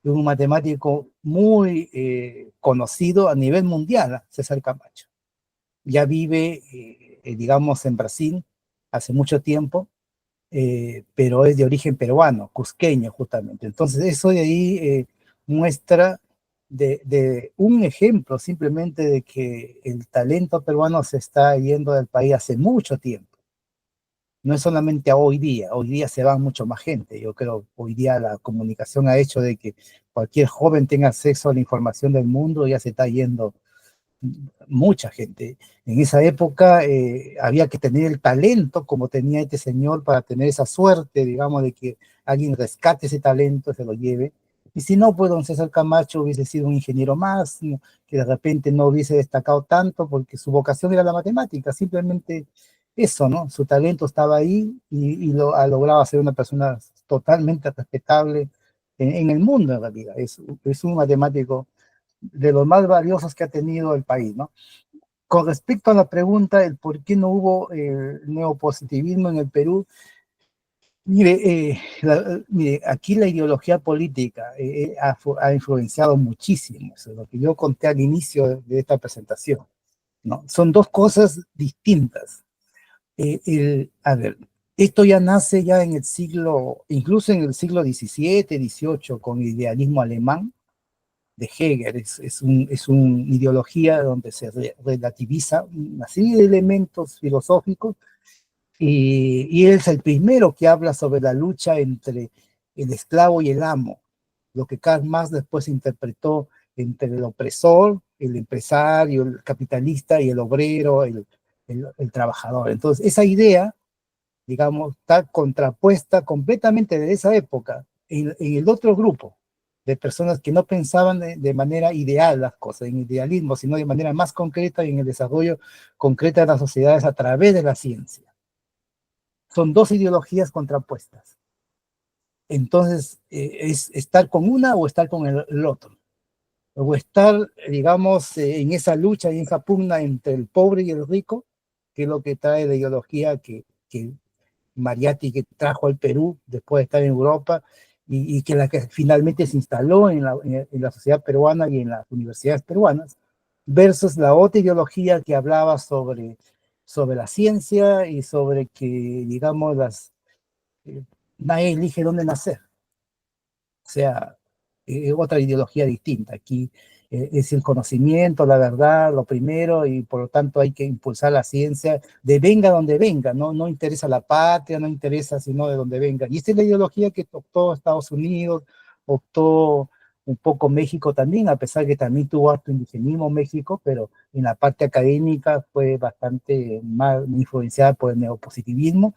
Es un matemático muy conocido a nivel mundial, César Camacho. Ya vive, digamos, en Brasil hace mucho tiempo, pero es de origen peruano, cusqueño justamente. Entonces eso de ahí muestra de un ejemplo simplemente de que el talento peruano se está yendo del país hace mucho tiempo. No es solamente hoy día se va mucho más gente. Yo creo que hoy día la comunicación ha hecho de que cualquier joven tenga acceso a la información del mundo, ya se está yendo mucha gente. En esa época había que tener el talento como tenía este señor para tener esa suerte, digamos, de que alguien rescate ese talento, se lo lleve. Y si no, pues don César Camacho hubiese sido un ingeniero más, ¿no? Que de repente no hubiese destacado tanto porque su vocación era la matemática, simplemente eso, ¿no? Su talento estaba ahí y lo ha logrado ser una persona totalmente respetable en el mundo en realidad. Es un matemático de los más valiosos que ha tenido el país, ¿no? Con respecto a la pregunta, el por qué no hubo neopositivismo en el Perú, mire, aquí la ideología política ha influenciado muchísimo, eso es lo que yo conté al inicio de esta presentación, ¿no? Son dos cosas distintas. A ver, esto ya nace ya en el siglo, incluso en el siglo XVII, XVIII, con el idealismo alemán de Hegel. Es una ideología donde se relativiza una serie de elementos filosóficos y él es el primero que habla sobre la lucha entre el esclavo y el amo, lo que Karl Marx después interpretó entre el opresor, el empresario, el capitalista y el obrero, el trabajador. Entonces, esa idea, digamos, está contrapuesta completamente de esa época en el otro grupo de personas que no pensaban de manera ideal las cosas, en idealismo, sino de manera más concreta y en el desarrollo concreto de las sociedades a través de la ciencia. Son dos ideologías contrapuestas. Entonces, es estar con una o estar con el otro. O estar, digamos, en esa lucha y en esa pugna entre el pobre y el rico, que es lo que trae la ideología que Mariátegui que trajo al Perú después de estar en Europa y que la que finalmente se instaló en la sociedad peruana y en las universidades peruanas, versus la otra ideología que hablaba sobre la ciencia y sobre que, digamos, nadie elige dónde nacer. O sea, otra ideología distinta. Aquí es el conocimiento, la verdad, lo primero, y por lo tanto hay que impulsar la ciencia de venga donde venga, ¿no? No interesa la patria, no interesa sino de donde venga. Y esta es la ideología que optó Estados Unidos, optó un poco México también, a pesar que también tuvo acto indigenismo México, pero en la parte académica fue bastante más influenciada por el neopositivismo,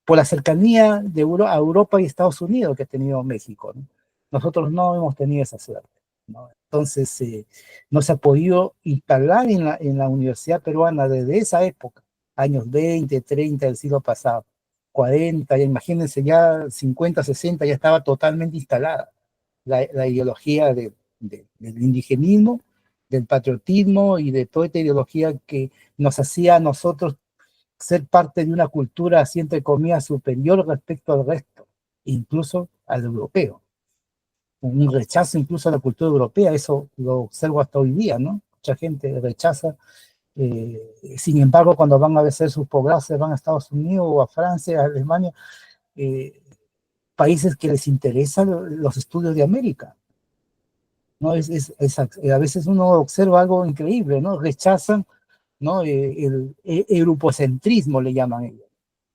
por la cercanía de a Europa y Estados Unidos que ha tenido México, ¿no? Nosotros no hemos tenido esa suerte, ¿no? Entonces, no se ha podido instalar en la universidad peruana desde esa época, años 20, 30 del siglo pasado, 40, ya imagínense, ya 50, 60, ya estaba totalmente instalada la ideología del indigenismo, del patriotismo y de toda esta ideología que nos hacía a nosotros ser parte de una cultura, así entre comillas, superior respecto al resto, incluso al europeo. Un rechazo incluso a la cultura europea, eso lo observo hasta hoy día, ¿no? Mucha gente rechaza, sin embargo, cuando van a hacer sus posgrados, van a Estados Unidos o a Francia, a Alemania, países que les interesan los estudios de América, ¿no? A veces uno observa algo increíble, ¿no? Rechazan, ¿no? El europocentrismo le llaman ellos.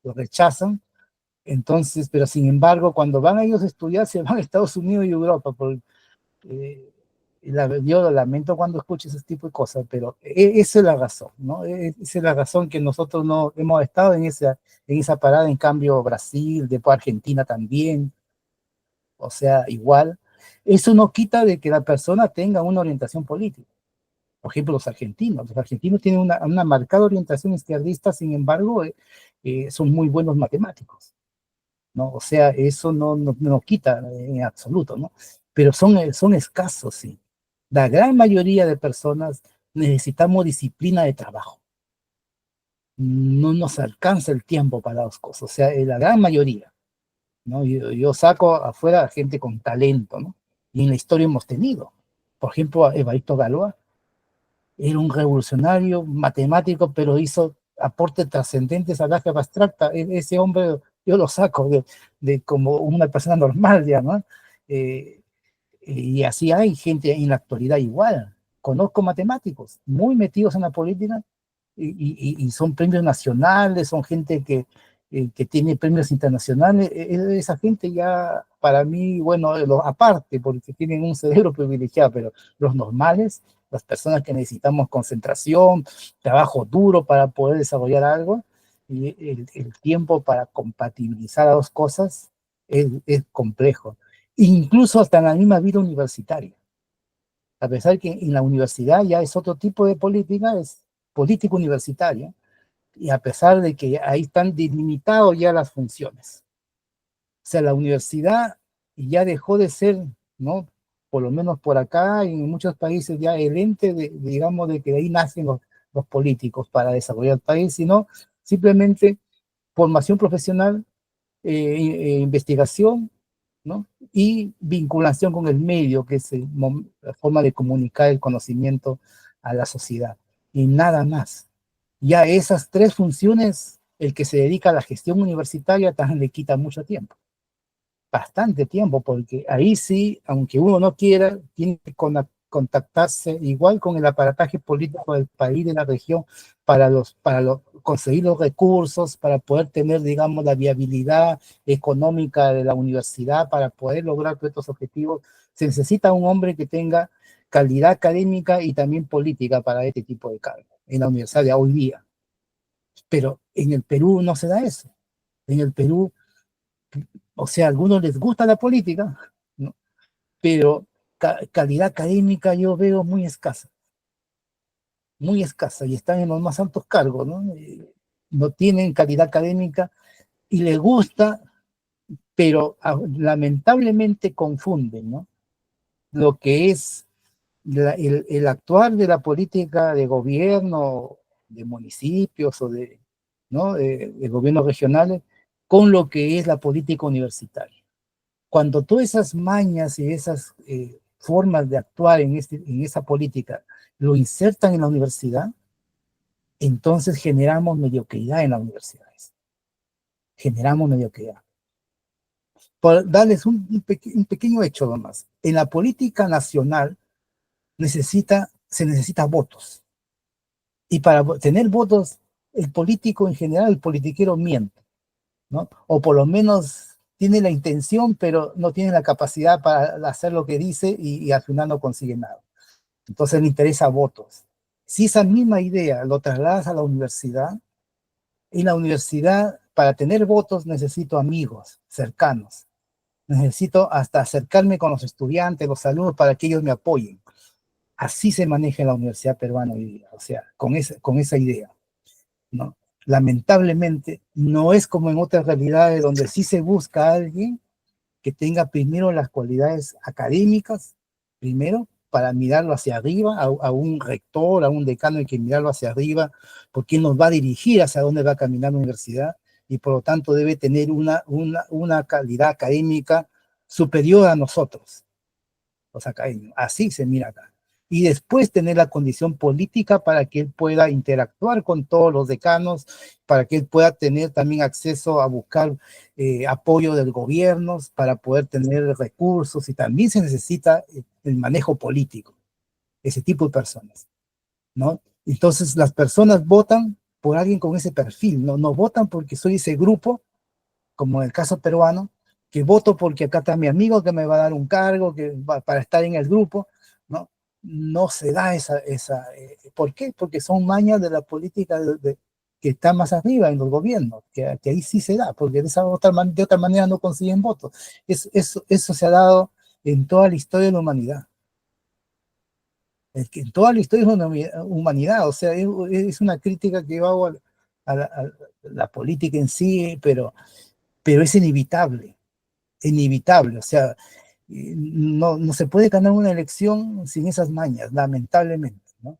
Lo rechazan Entonces, pero sin embargo, cuando van ellos a estudiar, se van a Estados Unidos y Europa. Eh, yo lamento cuando escucho ese tipo de cosas, pero esa es la razón, ¿no? Esa es la razón que nosotros no hemos estado en esa parada. En cambio, Brasil, después Argentina también, o sea, igual. Eso no quita de que la persona tenga una orientación política. Por ejemplo, los argentinos tienen una marcada orientación izquierdista, sin embargo, son muy buenos matemáticos, ¿no? O sea, eso no quita en absoluto, ¿no? Pero son escasos, sí. La gran mayoría de personas necesitamos disciplina de trabajo. No nos alcanza el tiempo para las cosas, o sea, la gran mayoría, ¿no? Yo saco afuera a gente con talento, ¿no? Y en la historia hemos tenido, por ejemplo, a Evaristo Galois, era un revolucionario matemático, pero hizo aportes trascendentes al álgebra abstracta. Ese hombre yo lo saco de como una persona normal, ya, ¿no? Eh, y así hay gente en la actualidad igual. Conozco matemáticos muy metidos en la política y son premios nacionales, son gente que tiene premios internacionales. Esa gente ya, para mí, bueno, aparte, porque tienen un cerebro privilegiado, pero los normales, las personas que necesitamos concentración, trabajo duro para poder desarrollar algo, y el tiempo para compatibilizar las dos cosas es complejo. Incluso hasta en la misma vida universitaria. A pesar que en la universidad ya es otro tipo de política, es política universitaria, y a pesar de que ahí están delimitadas ya las funciones. O sea, la universidad ya dejó de ser, ¿no? Por lo menos por acá y en muchos países ya el ente, digamos, de que ahí nacen los políticos para desarrollar el país, sino simplemente formación profesional, investigación, ¿no? Y vinculación con el medio, que es la forma de comunicar el conocimiento a la sociedad. Y nada más. Ya esas tres funciones, el que se dedica a la gestión universitaria también le quita mucho tiempo. Bastante tiempo, porque ahí sí, aunque uno no quiera, tiene que contactarse igual con el aparataje político del país, de la región, conseguir los recursos, para poder tener, digamos, la viabilidad económica de la universidad, para poder lograr todos estos objetivos. Se necesita un hombre que tenga calidad académica y también política para este tipo de cargos en la universidad de hoy día. Pero en el Perú no se da eso. En el Perú, o sea, a algunos les gusta la política, ¿no? Pero calidad académica yo veo muy escasa, y están en los más altos cargos, ¿no? No tienen calidad académica y les gusta, pero lamentablemente confunden, ¿no? Lo que es el actuar de la política de gobierno, de municipios o ¿no? de gobiernos regionales, con lo que es la política universitaria. Cuando todas esas mañas y esas formas de actuar en esa política lo insertan en la universidad, entonces generamos mediocridad en las universidades. Generamos mediocridad. Por darles un pequeño hecho nomás. En la política nacional se necesita votos. Y para tener votos, el político en general, el politiquero miente, ¿no? O por lo menos tiene la intención, pero no tiene la capacidad para hacer lo que dice y al final no consigue nada. Entonces le interesa votos. Si esa misma idea lo trasladas a la universidad, en la universidad, para tener votos, necesito amigos cercanos. Necesito hasta acercarme con los estudiantes, los alumnos, para que ellos me apoyen. Así se maneja en la universidad peruana hoy día, o sea, con esa idea, ¿no? Lamentablemente, no es como en otras realidades donde sí se busca a alguien que tenga primero las cualidades académicas, primero, para mirarlo hacia arriba, a un rector, a un decano, hay que mirarlo hacia arriba, porque él nos va a dirigir hacia dónde va a caminar la universidad, y por lo tanto debe tener una calidad académica superior a nosotros, los académicos. Así se mira acá. Y después tener la condición política para que él pueda interactuar con todos los decanos, para que él pueda tener también acceso a buscar apoyo del gobierno, para poder tener recursos, y también se necesita el manejo político, ese tipo de personas, ¿no? Entonces las personas votan por alguien con ese perfil, no votan porque soy ese grupo como en el caso peruano, que voto porque acá está mi amigo que me va a dar un cargo para estar en el grupo, ¿no? No se da ¿por qué? Porque son mañas de la política que está más arriba en los gobiernos, que ahí sí se da, porque de otra manera no consiguen votos. Eso se ha dado en toda la historia de la humanidad. Es que en toda la historia de la humanidad, o sea, es una crítica que yo hago a la política en sí, pero es inevitable, o sea, no se puede ganar una elección sin esas mañas, lamentablemente, ¿no?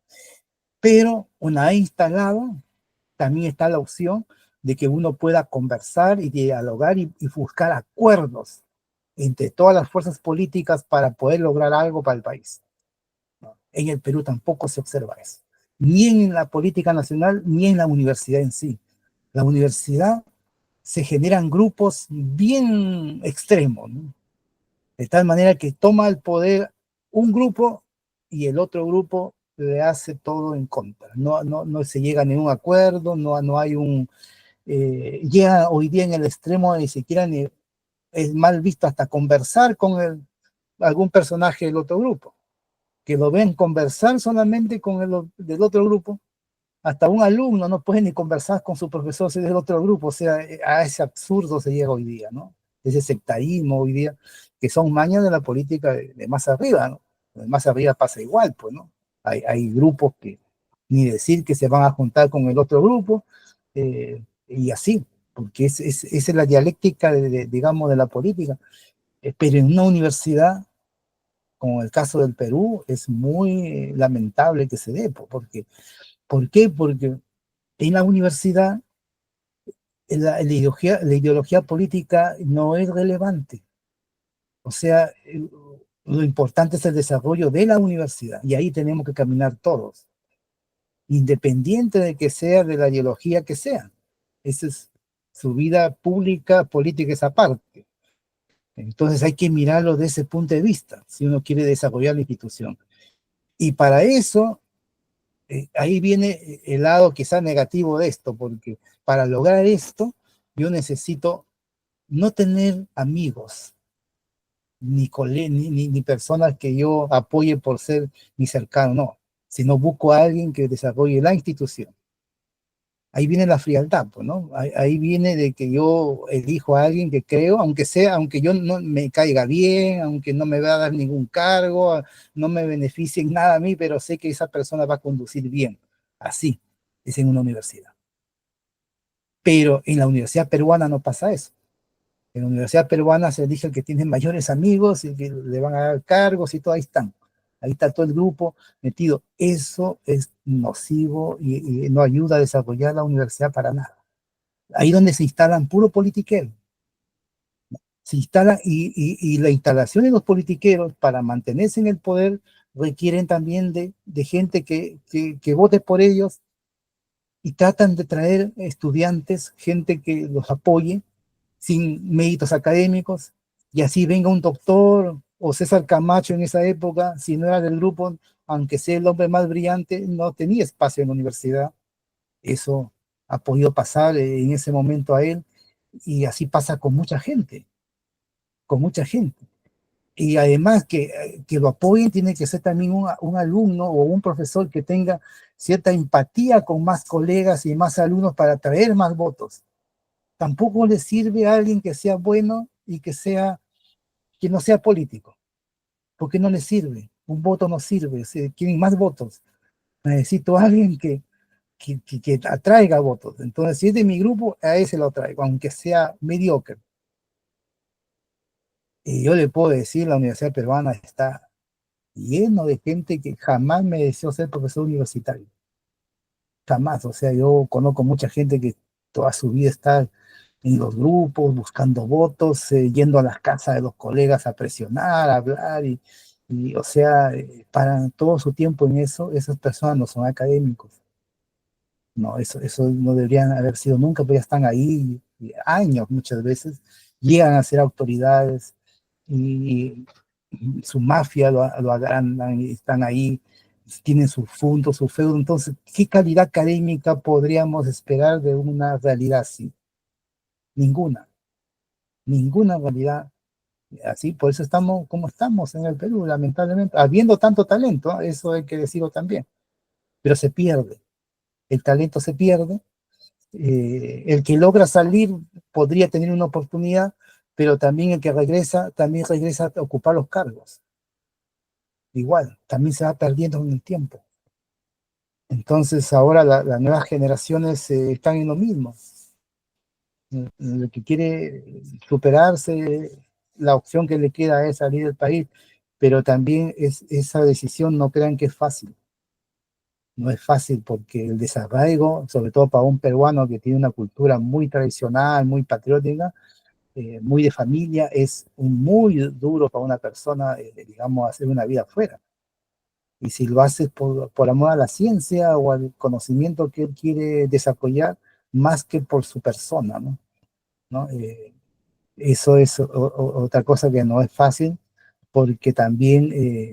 Pero una vez instalado, también está la opción de que uno pueda conversar y dialogar y buscar acuerdos entre todas las fuerzas políticas para poder lograr algo para el país, ¿no? En el Perú tampoco se observa eso, ni en la política nacional, ni en la universidad en sí. La universidad se generan grupos bien extremos, ¿no? De tal manera que toma el poder un grupo y el otro grupo le hace todo en contra. No se llega a ningún acuerdo, no hay llega hoy día en el extremo ni siquiera es mal visto hasta conversar con algún personaje del otro grupo, que lo ven conversar solamente con el del otro grupo. Hasta un alumno no puede ni conversar con su profesor si es del otro grupo, o sea, a ese absurdo se llega hoy día, ¿no? Ese sectarismo hoy día, que son mañas de la política de más arriba, ¿no? De más arriba pasa igual, pues, ¿no? Hay grupos que ni decir que se van a juntar con el otro grupo, y así, porque esa es la dialéctica, digamos, de la política. Pero en una universidad, como el caso del Perú, es muy lamentable que se dé, porque ¿por qué? Porque en la universidad la ideología política no es relevante. O sea, lo importante es el desarrollo de la universidad y ahí tenemos que caminar todos, independiente de que sea de la ideología que sea. Esa es su vida pública, política esa parte. Entonces hay que mirarlo de ese punto de vista, si uno quiere desarrollar la institución. Y para eso ahí viene el lado quizá negativo de esto, porque para lograr esto yo necesito no tener amigos, ni personas que yo apoye por ser mi cercano, no, sino busco a alguien que desarrolle la institución. Ahí viene la frialdad, pues, ¿no? Ahí viene de que yo elijo a alguien que creo, aunque yo no me caiga bien, aunque no me va a dar ningún cargo, no me beneficie en nada a mí, pero sé que esa persona va a conducir bien. Así es en una universidad. Pero en la universidad peruana no pasa eso. En la universidad peruana se elige el que tiene mayores amigos y que le van a dar cargos y todo, ahí están. Ahí está todo el grupo metido. Eso es nocivo y no ayuda a desarrollar la universidad para nada. Ahí donde se instalan puro politiquero. Se instala y la instalación de los politiqueros para mantenerse en el poder requieren también de gente que vote por ellos y tratan de traer estudiantes, gente que los apoye sin méritos académicos, y así venga un doctor o César Camacho en esa época, si no era del grupo, aunque sea el hombre más brillante, no tenía espacio en la universidad. Eso ha podido pasar en ese momento a él, y así pasa con mucha gente, con mucha gente. Y además que lo apoyen tiene que ser también un alumno o un profesor que tenga cierta empatía con más colegas y más alumnos para atraer más votos. Tampoco le sirve a alguien que sea bueno y que no sea político, porque no le sirve. Un voto no sirve, quieren más votos. Necesito a alguien que atraiga votos. Entonces, si es de mi grupo, a ese lo traigo, aunque sea mediocre. Y yo le puedo decir, la Universidad Peruana está lleno de gente que jamás me deseó ser profesor universitario. Jamás. O sea, yo conozco mucha gente que toda su vida está en los grupos, buscando votos, yendo a las casas de los colegas a presionar, a hablar, o sea, paran todo su tiempo en eso. Esas personas no son académicos. No, eso no deberían haber sido nunca, pero ya están ahí años muchas veces, llegan a ser autoridades y su mafia lo agrandan y están ahí, tienen su fondo, su feudo. Entonces, ¿qué calidad académica podríamos esperar de una realidad así? Ninguna. ninguna realidad. Así, por eso estamos como estamos en el Perú, lamentablemente, habiendo tanto talento, eso hay que decirlo también, pero se pierde, el talento se pierde, el que logra salir podría tener una oportunidad, pero también el que regresa, también regresa a ocupar los cargos, igual, también se va perdiendo en el tiempo. Entonces ahora las nuevas generaciones están en lo mismo. El que quiere superarse, la opción que le queda es salir del país, pero también esa decisión no crean que es fácil. No es fácil porque el desarraigo, sobre todo para un peruano que tiene una cultura muy tradicional, muy patriótica, muy de familia, es muy duro para una persona, digamos, hacer una vida afuera. Y si lo haces por amor a la ciencia o al conocimiento que él quiere desarrollar, más que por su persona, ¿no? ¿No? Eso es otra cosa que no es fácil, porque también,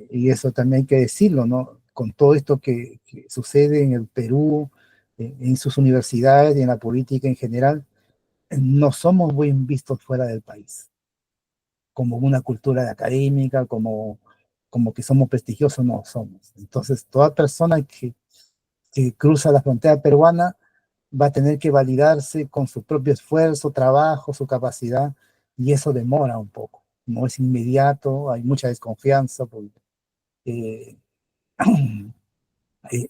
y eso también hay que decirlo, ¿no? Con todo esto que sucede en el Perú, en sus universidades y en la política en general, no somos bien vistos fuera del país, como una cultura académica, como que somos prestigiosos, no somos. Entonces, toda persona que cruza la frontera peruana va a tener que validarse con su propio esfuerzo, trabajo, su capacidad, y eso demora un poco. No es inmediato, hay mucha desconfianza, porque, eh,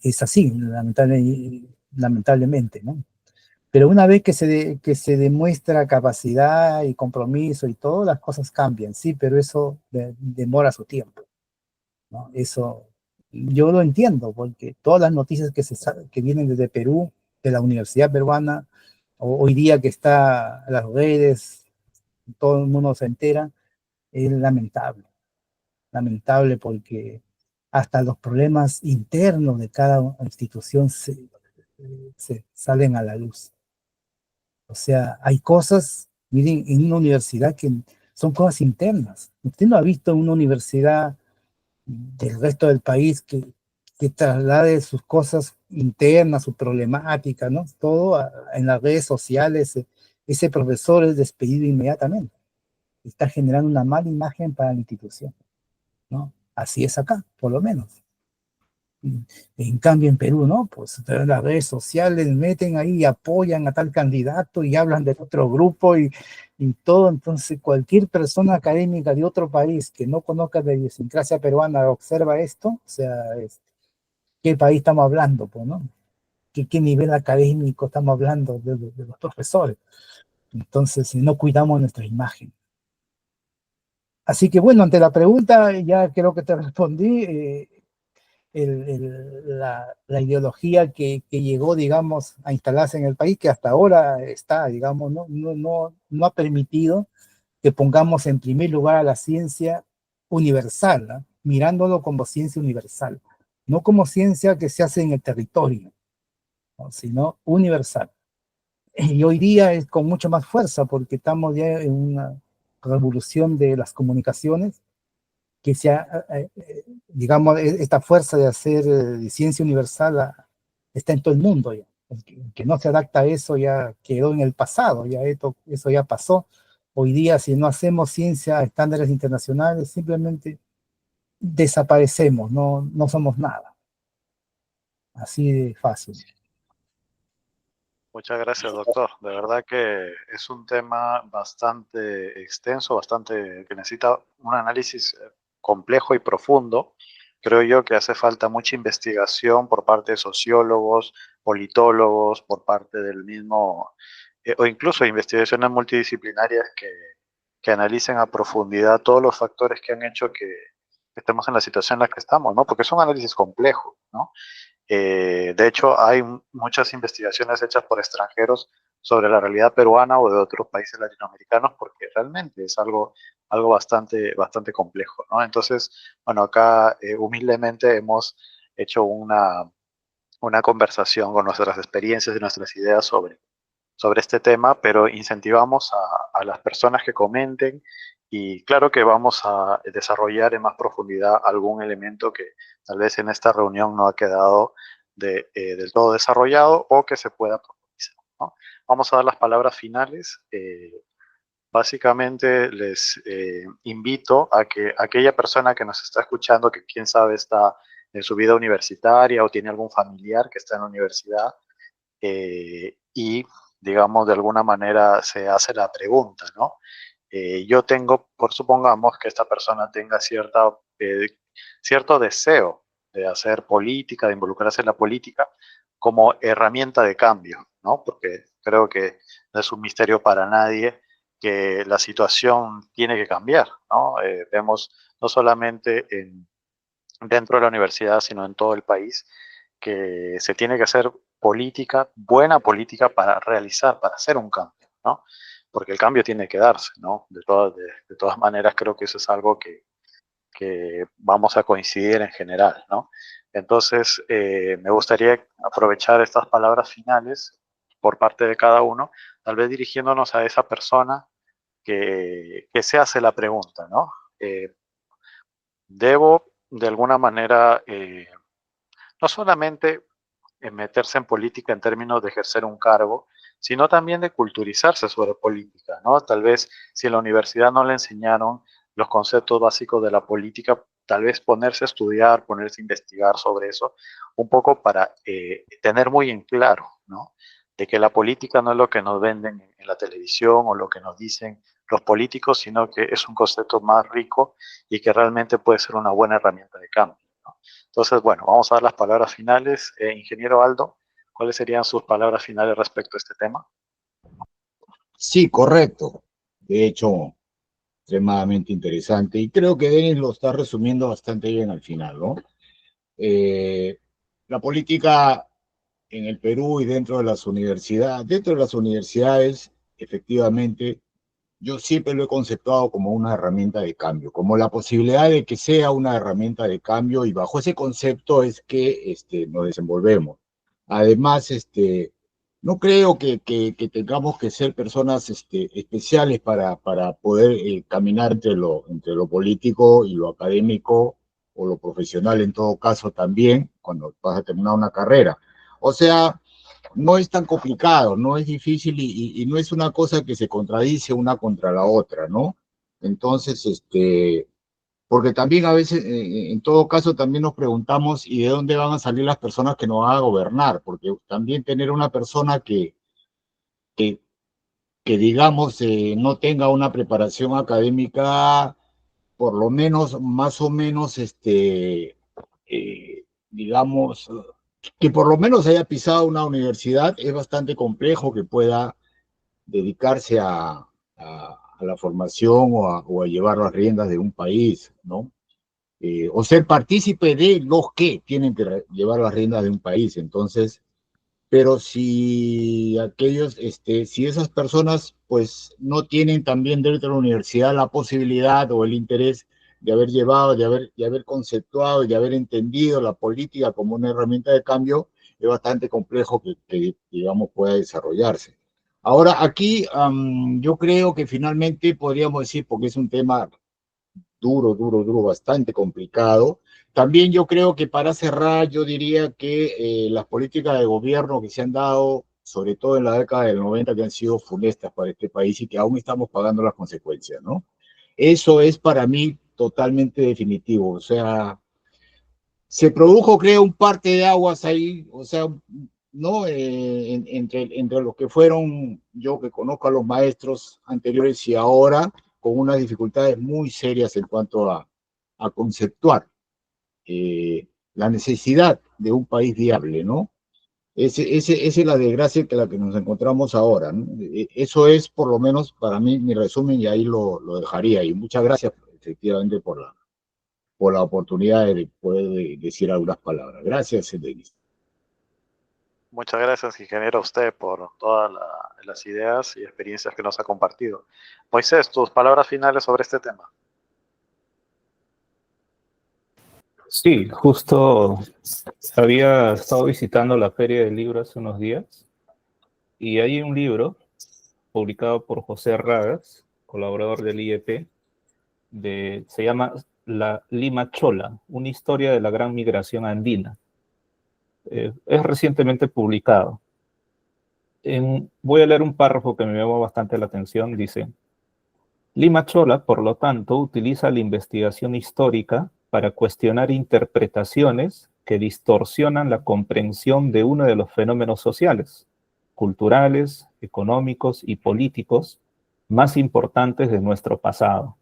es así, lamentablemente, ¿no? Pero una vez que se demuestra capacidad y compromiso y todo, las cosas cambian, sí, pero eso demora su tiempo, ¿no? Eso yo lo entiendo, porque todas las noticias que vienen desde Perú, de la Universidad Peruana, hoy día que está en las redes, todo el mundo se entera, es lamentable, lamentable porque hasta los problemas internos de cada institución se salen a la luz. O sea, hay cosas, miren, en una universidad que son cosas internas. Usted no ha visto en una universidad del resto del país que traslade sus cosas internas, su problemática, ¿no? Todo en las redes sociales. Ese profesor es despedido inmediatamente. Está generando una mala imagen para la institución, ¿no? Así es acá, por lo menos. En cambio, en Perú, ¿no? Pues las redes sociales meten ahí y apoyan a tal candidato y hablan de otro grupo y todo. Entonces, cualquier persona académica de otro país que no conozca la idiosincrasia peruana observa esto, o sea, ¿qué país estamos hablando, pues, no? ¿Qué nivel académico estamos hablando de los profesores? Entonces, si no cuidamos nuestra imagen. Así que bueno, ante la pregunta, ya creo que te respondí. La ideología que llegó, digamos, a instalarse en el país, que hasta ahora está, digamos, no ha permitido que pongamos en primer lugar a la ciencia universal, ¿no? Mirándolo como ciencia universal, no como ciencia que se hace en el territorio, ¿no? Sino universal. Y hoy día es con mucho más fuerza porque estamos ya en una revolución de las comunicaciones que sea, digamos, esta fuerza de hacer ciencia universal está en todo el mundo ya. El que no se adapta a eso ya quedó en el pasado, ya eso ya pasó. Hoy día, si no hacemos ciencia a estándares internacionales, simplemente desaparecemos, no somos nada. Así de fácil. Muchas gracias, doctor. De verdad que es un tema bastante extenso, bastante que necesita un análisis complejo y profundo. Creo yo que hace falta mucha investigación por parte de sociólogos, politólogos, por parte del mismo, o incluso investigaciones multidisciplinarias que analicen a profundidad todos los factores que han hecho que estemos en la situación en la que estamos, ¿no? Porque es un análisis complejo, ¿no? De hecho, hay muchas investigaciones hechas por extranjeros sobre la realidad peruana o de otros países latinoamericanos porque realmente es algo bastante complejo, ¿no? Entonces, bueno, acá humildemente hemos hecho una conversación con nuestras experiencias y nuestras ideas sobre este tema, pero incentivamos a las personas que comenten y claro que vamos a desarrollar en más profundidad algún elemento que tal vez en esta reunión no ha quedado del todo desarrollado o que se pueda profundizar, ¿no? Vamos a dar las palabras finales. básicamente les invito a que aquella persona que nos está escuchando, que quién sabe está en su vida universitaria o tiene algún familiar que está en la universidad, y, digamos, de alguna manera se hace la pregunta, ¿no? Yo tengo, supongamos que esta persona tenga cierto deseo de hacer política, de involucrarse en la política como herramienta de cambio, ¿no? Porque creo que no es un misterio para nadie que la situación tiene que cambiar, ¿no? Vemos no solamente dentro de la universidad, sino en todo el país, que se tiene que hacer política, buena política para realizar, para hacer un cambio, ¿no? Porque el cambio tiene que darse, ¿no? De todas maneras, creo que eso es algo que vamos a coincidir en general, ¿no? Entonces, me gustaría aprovechar estas palabras finales por parte de cada uno, tal vez dirigiéndonos a esa persona que se hace la pregunta, ¿no? Debo, de alguna manera, no solamente meterse en política en términos de ejercer un cargo, sino también de culturizarse sobre política, ¿no? Tal vez si en la universidad no le enseñaron los conceptos básicos de la política, tal vez ponerse a estudiar, ponerse a investigar sobre eso, un poco para tener muy en claro, ¿no? De que la política no es lo que nos venden en la televisión o lo que nos dicen los políticos, sino que es un concepto más rico y que realmente puede ser una buena herramienta de cambio, ¿no? Entonces, bueno, vamos a dar las palabras finales. Ingeniero Aldo, ¿cuáles serían sus palabras finales respecto a este tema? Sí, correcto. De hecho, extremadamente interesante. Y creo que Denis lo está resumiendo bastante bien al final, ¿no? Eh, la política en el Perú y dentro de las universidades, efectivamente, yo siempre lo he conceptuado como una herramienta de cambio, como la posibilidad de que sea una herramienta de cambio, y bajo ese concepto es que nos desenvolvemos. Además, no creo que tengamos que ser personas especiales para poder caminar entre lo político y lo académico, o lo profesional en todo caso también, cuando vas a terminar una carrera. O sea, no es tan complicado, no es difícil, y no es una cosa que se contradice una contra la otra, ¿no? Entonces, porque también a veces, en todo caso, también nos preguntamos, ¿y de dónde van a salir las personas que nos van a gobernar? Porque también tener una persona que, que digamos, no tenga una preparación académica, por lo menos, más o menos, digamos, que por lo menos haya pisado una universidad, es bastante complejo que pueda dedicarse a la formación, o a llevar las riendas de un país, ¿no? O ser partícipe de los que tienen que llevar las riendas de un país. Entonces, pero si si esas personas pues no tienen también dentro de la universidad la posibilidad o el interés de haber llevado, de haber conceptuado y de haber entendido la política como una herramienta de cambio, es bastante complejo que digamos, pueda desarrollarse. Ahora, aquí yo creo que finalmente podríamos decir, porque es un tema duro, bastante complicado. También yo creo que, para cerrar, yo diría que las políticas de gobierno que se han dado, sobre todo en la década del 90, que han sido funestas para este país y que aún estamos pagando las consecuencias, ¿no? Eso es para mí totalmente definitivo. O sea, se produjo, creo, un parte de aguas ahí, o sea, ¿no? Entre los que fueron, yo que conozco a los maestros anteriores y ahora, con unas dificultades muy serias en cuanto a conceptuar la necesidad de un país viable, ¿no? Esa es la desgracia que la que nos encontramos ahora, ¿no? Eso es, por lo menos, para mí, mi resumen, y ahí lo dejaría. Y muchas gracias, efectivamente, por la oportunidad de poder decir algunas palabras. Gracias, Denis. Muchas gracias, ingeniero, a usted por todas las ideas y experiencias que nos ha compartido. Moisés, tus palabras finales sobre este tema. Sí, justo había estado visitando la Feria del Libro hace unos días y hay un libro publicado por José Ragas, colaborador del IEP, se llama La Lima Chola, una historia de la gran migración andina. Es recientemente publicado. Voy a leer un párrafo que me llamó bastante la atención. Dice: Limachola, por lo tanto, utiliza la investigación histórica para cuestionar interpretaciones que distorsionan la comprensión de uno de los fenómenos sociales, culturales, económicos y políticos más importantes de nuestro pasado.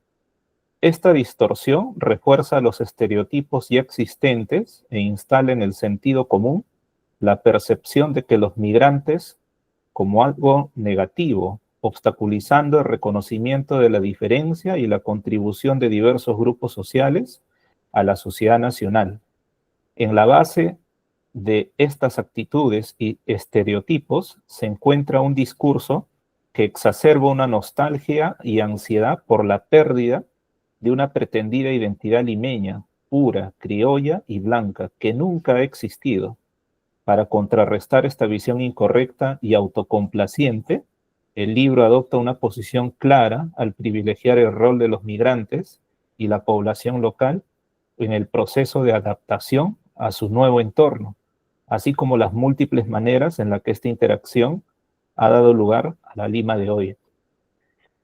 Esta distorsión refuerza los estereotipos ya existentes e instala en el sentido común la percepción de que los migrantes como algo negativo, obstaculizando el reconocimiento de la diferencia y la contribución de diversos grupos sociales a la sociedad nacional. En la base de estas actitudes y estereotipos se encuentra un discurso que exacerba una nostalgia y ansiedad por la pérdida de una pretendida identidad limeña, pura, criolla y blanca, que nunca ha existido. Para contrarrestar esta visión incorrecta y autocomplaciente, el libro adopta una posición clara al privilegiar el rol de los migrantes y la población local en el proceso de adaptación a su nuevo entorno, así como las múltiples maneras en las que esta interacción ha dado lugar a la Lima de hoy.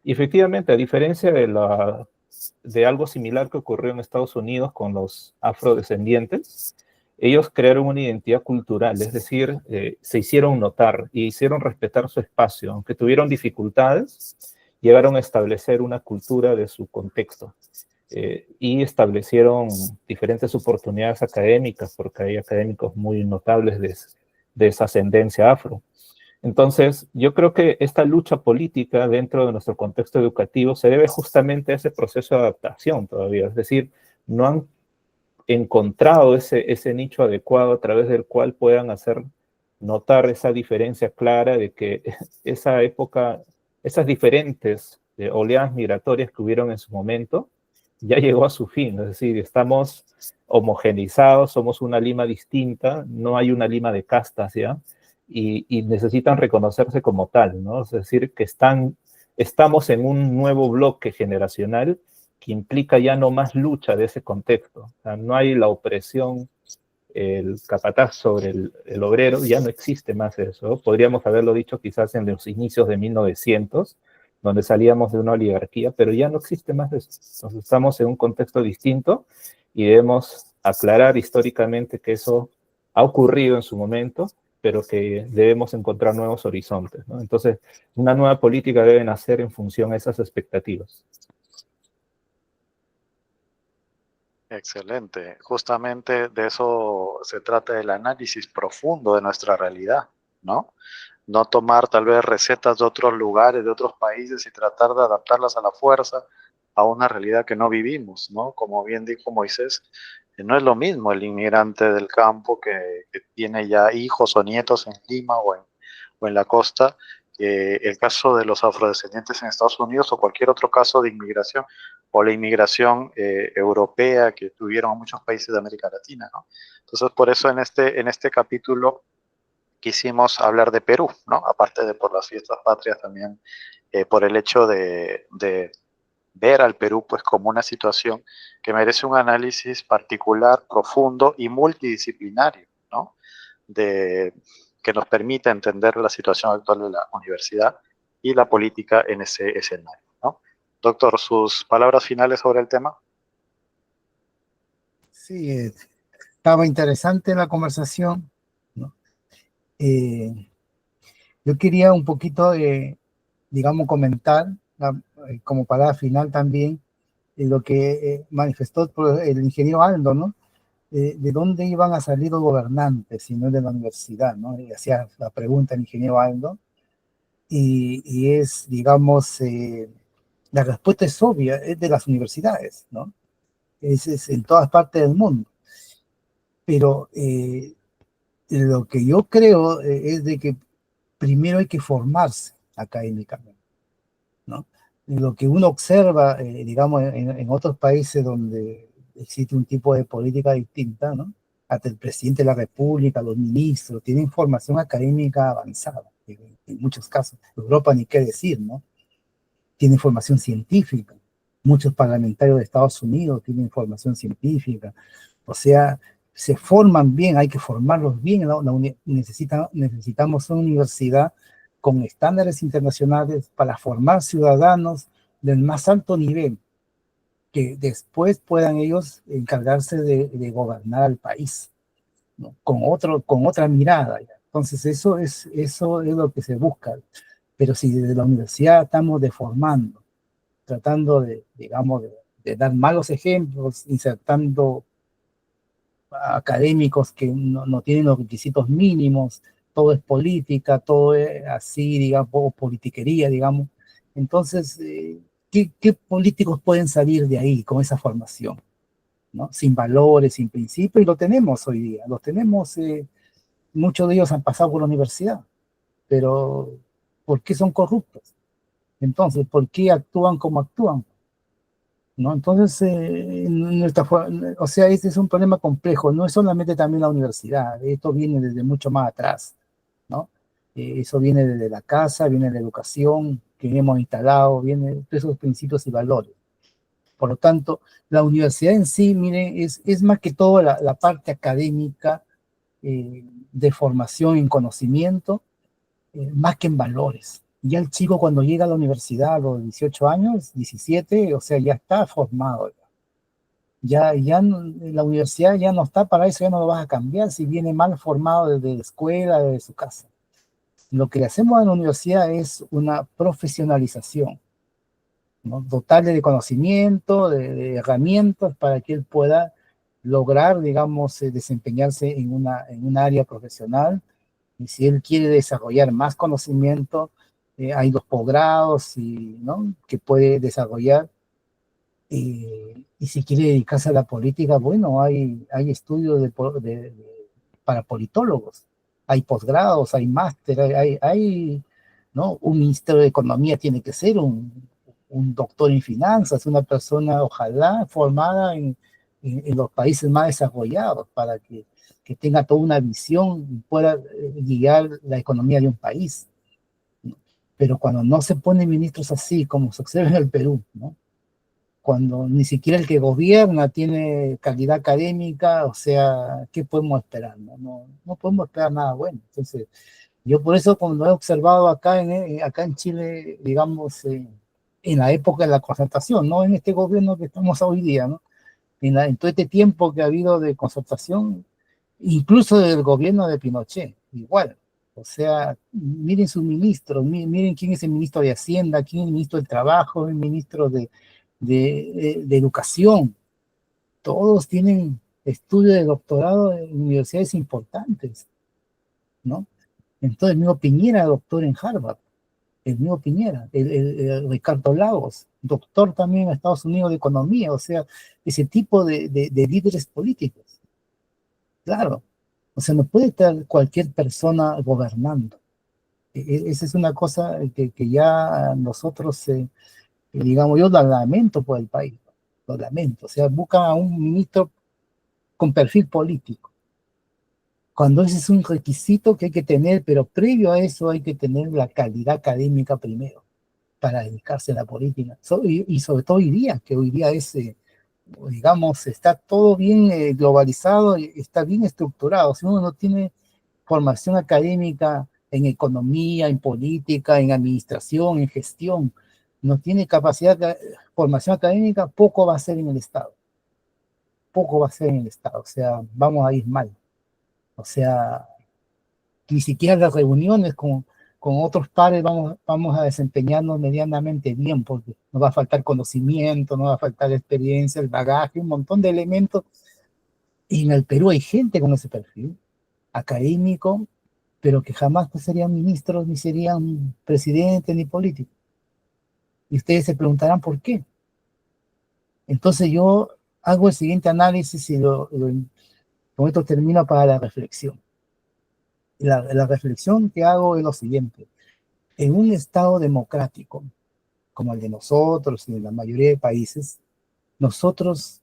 Y efectivamente, a diferencia de algo similar que ocurrió en Estados Unidos con los afrodescendientes, ellos crearon una identidad cultural, es decir, se hicieron notar y hicieron respetar su espacio. Aunque tuvieron dificultades, llegaron a establecer una cultura de su contexto y establecieron diferentes oportunidades académicas, porque hay académicos muy notables de esa ascendencia afro. Entonces, yo creo que esta lucha política dentro de nuestro contexto educativo se debe justamente a ese proceso de adaptación todavía, es decir, no han encontrado ese nicho adecuado a través del cual puedan hacer notar esa diferencia clara de que esa época, esas diferentes oleadas migratorias que hubieron en su momento, ya llegó a su fin, es decir, estamos homogenizados, somos una Lima distinta, no hay una Lima de castas ya, y necesitan reconocerse como tal, ¿no? Es decir, que estamos en un nuevo bloque generacional que implica ya no más lucha de ese contexto. O sea, no hay la opresión, el capataz sobre el obrero, ya no existe más eso. Podríamos haberlo dicho quizás en los inicios de 1900, donde salíamos de una oligarquía, pero ya no existe más eso. Entonces estamos en un contexto distinto y debemos aclarar históricamente que eso ha ocurrido en su momento, pero que debemos encontrar nuevos horizontes, ¿no? Entonces, una nueva política debe nacer en función a esas expectativas. Excelente. Justamente de eso se trata el análisis profundo de nuestra realidad, ¿no? No tomar tal vez recetas de otros lugares, de otros países y tratar de adaptarlas a la fuerza a una realidad que no vivimos, ¿no? Como bien dijo Moisés, no es lo mismo el inmigrante del campo que tiene ya hijos o nietos en Lima o en la costa, que el caso de los afrodescendientes en Estados Unidos o cualquier otro caso de inmigración o la inmigración europea que tuvieron muchos países de América Latina, ¿no? Entonces, por eso en este capítulo quisimos hablar de Perú, ¿no? Aparte de por las fiestas patrias también, por el hecho de ver al Perú pues como una situación que merece un análisis particular, profundo y multidisciplinario, ¿no? Que nos permita entender la situación actual de la universidad y la política en ese escenario, ¿no? Doctor, sus palabras finales sobre el tema. Sí, estaba interesante la conversación, ¿no? Yo quería un poquito, digamos, comentar, como palabra final también, lo que manifestó el ingeniero Aldo, ¿no? De dónde iban a salir los gobernantes, si no de la universidad, ¿no? Y hacía la pregunta el ingeniero Aldo, y es, digamos, la respuesta es obvia, es de las universidades, ¿no? Es en todas partes del mundo. Pero lo que yo creo es de que primero hay que formarse académicamente, ¿no? Lo que uno observa, digamos, en otros países donde existe un tipo de política distinta, ¿no? Hasta el presidente de la República, los ministros, tienen formación académica avanzada, en muchos casos. Europa ni qué decir, ¿no? Tienen formación científica. Muchos parlamentarios de Estados Unidos tienen formación científica. O sea, se forman bien, hay que formarlos bien, ¿no? Necesitamos una universidad con estándares internacionales para formar ciudadanos del más alto nivel, que después puedan ellos encargarse de gobernar al país, ¿no? Con otra mirada. ¿Ya? Entonces eso es lo que se busca. Pero si desde la universidad estamos deformando, tratando de, digamos, de dar malos ejemplos, insertando académicos que no tienen los requisitos mínimos, todo es política, todo es así, digamos, politiquería, digamos. Entonces, ¿qué políticos pueden salir de ahí con esa formación? ¿No? Sin valores, sin principios, y lo tenemos hoy día, lo tenemos, muchos de ellos han pasado por la universidad, pero ¿por qué son corruptos? Entonces, ¿por qué actúan como actúan? ¿No? Entonces, o sea, este es un problema complejo, no es solamente también la universidad, esto viene desde mucho más atrás, ¿no? Eso viene desde la casa, viene de la educación que hemos instalado, viene de esos principios y valores. Por lo tanto, la universidad en sí, miren, es más que todo la parte académica, de formación en conocimiento, más que en valores. Ya el chico cuando llega a la universidad a los 18 años, 17, o sea, ya está formado. La universidad ya no está para eso, ya no lo vas a cambiar si viene mal formado desde la escuela, desde su casa. Lo que le hacemos a la universidad es una profesionalización, ¿no? Dotarle de conocimiento, de herramientas para que él pueda lograr, digamos, desempeñarse en una área profesional. Y si él quiere desarrollar más conocimiento, hay los posgrados, ¿no? Que puede desarrollar. Y si quiere dedicarse a la política, bueno, hay estudios para politólogos, hay posgrados, hay máster, ¿no? Un ministro de Economía tiene que ser un doctor en finanzas, una persona, ojalá, formada en los países más desarrollados, para que tenga toda una visión y pueda guiar la economía de un país. ¿No? Pero cuando no se ponen ministros así, como se observa en el Perú, ¿no? Cuando ni siquiera el que gobierna tiene calidad académica, o sea, ¿qué podemos esperar? No podemos esperar nada bueno. Entonces, yo por eso cuando he observado acá en Chile, digamos, en la época de la concertación, no en este gobierno que estamos hoy día, ¿no? En todo este tiempo que ha habido de concertación, incluso del gobierno de Pinochet, igual. O sea, miren sus ministros, miren quién es el ministro de Hacienda, quién es el ministro del Trabajo, el ministro de Educación. Todos tienen estudios de doctorado en universidades importantes, ¿no? Entonces, el mismo Piñera, doctor en Harvard, el mismo Piñera, el Ricardo Lagos, doctor también en Estados Unidos de Economía, o sea, ese tipo de líderes políticos. Claro, o sea, no puede estar cualquier persona gobernando. Esa es una cosa que ya nosotros, digamos, yo la lamento por el país, lo lamento. O sea, buscan a un ministro con perfil político, cuando ese es un requisito que hay que tener, pero previo a eso hay que tener la calidad académica primero para dedicarse a la política. Y sobre todo hoy día es, digamos, está todo bien globalizado, está bien estructurado. Si uno no tiene formación académica en economía, en política, en administración, en gestión, no tiene formación académica, poco va a ser en el Estado. Poco va a ser en el Estado. O sea, vamos a ir mal. O sea, ni siquiera las reuniones con otros pares vamos a desempeñarnos medianamente bien, porque nos va a faltar conocimiento, nos va a faltar experiencia, el bagaje, un montón de elementos. Y en el Perú hay gente con ese perfil académico, pero que jamás pues, serían ministros, ni serían presidentes, ni políticos. Y ustedes se preguntarán por qué. Entonces yo hago el siguiente análisis y con esto termino para la reflexión. La reflexión que hago es lo siguiente. En un Estado democrático, como el de nosotros y de la mayoría de países, nuestras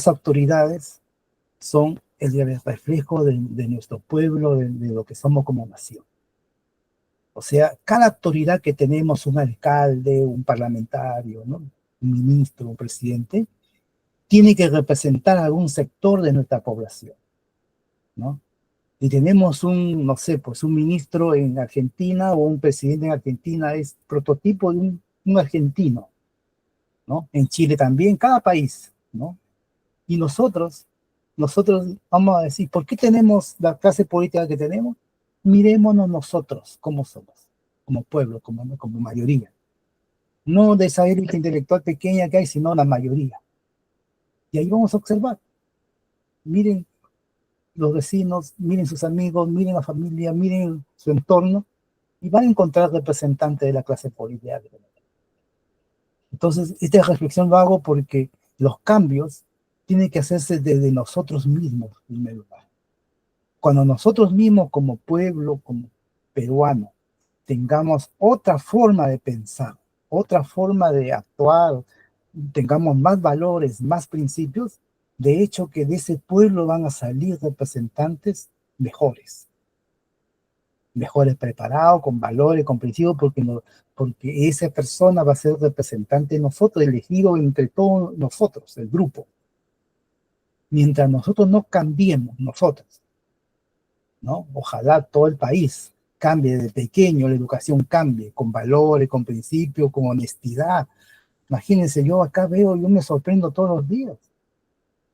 autoridades son el reflejo de nuestro pueblo, de lo que somos como nación. O sea, cada autoridad que tenemos, un alcalde, un parlamentario, ¿no? Un ministro, un presidente, tiene que representar a algún sector de nuestra población, ¿no? Y tenemos no sé, pues un ministro en Argentina o un presidente en Argentina es prototipo un argentino, ¿no? En Chile también, cada país, ¿no? Y nosotros vamos a decir, ¿por qué tenemos la clase política que tenemos? Mirémonos nosotros cómo somos, como pueblo, como mayoría. No de esa élite intelectual pequeña que hay, sino la mayoría. Y ahí vamos a observar. Miren los vecinos, miren sus amigos, miren la familia, miren su entorno, y van a encontrar representantes de la clase política. Entonces, esta reflexión lo hago porque los cambios tienen que hacerse desde nosotros mismos, en primer lugar. Cuando nosotros mismos, como pueblo, como peruano, tengamos otra forma de pensar, otra forma de actuar, tengamos más valores, más principios, de hecho que de ese pueblo van a salir representantes mejores preparados, con valores, con principios, porque esa persona va a ser representante de nosotros, elegido entre todos nosotros, el grupo. Mientras nosotros no cambiemos, nosotros, ¿no? Ojalá todo el país cambie desde pequeño, la educación cambie, con valores, con principios, con honestidad. Imagínense, yo acá veo, yo me sorprendo todos los días.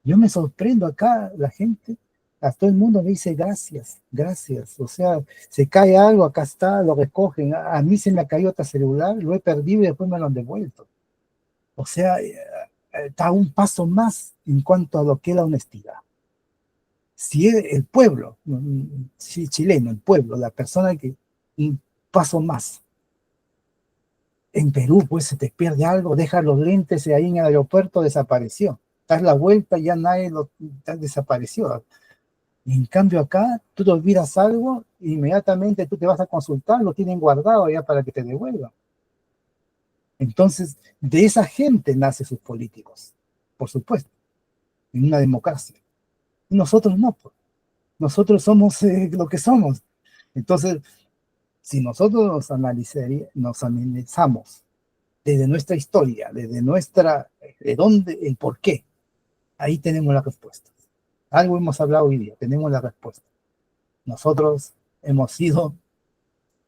Yo me sorprendo acá, la gente, a todo el mundo me dice gracias, gracias. O sea, se cae algo, acá está, lo recogen. A mí se me ha caído otro celular, lo he perdido y después me lo han devuelto. O sea, está un paso más en cuanto a lo que es la honestidad. Si el pueblo, si chileno, el pueblo, la persona que un paso más. En Perú, pues se te pierde algo, deja los lentes ahí en el aeropuerto, desapareció. Das la vuelta, ya nadie desapareció. Y en cambio acá, tú te olvidas algo, inmediatamente tú te vas a consultar, lo tienen guardado ya para que te devuelvan. Entonces, de esa gente nacen sus políticos, por supuesto, en una democracia. Y nosotros no, pues. Nosotros somos lo que somos. Entonces, si nosotros nos analizamos desde nuestra historia, desde de dónde, el por qué, ahí tenemos la respuesta. Algo hemos hablado hoy día, tenemos la respuesta. Nosotros hemos sido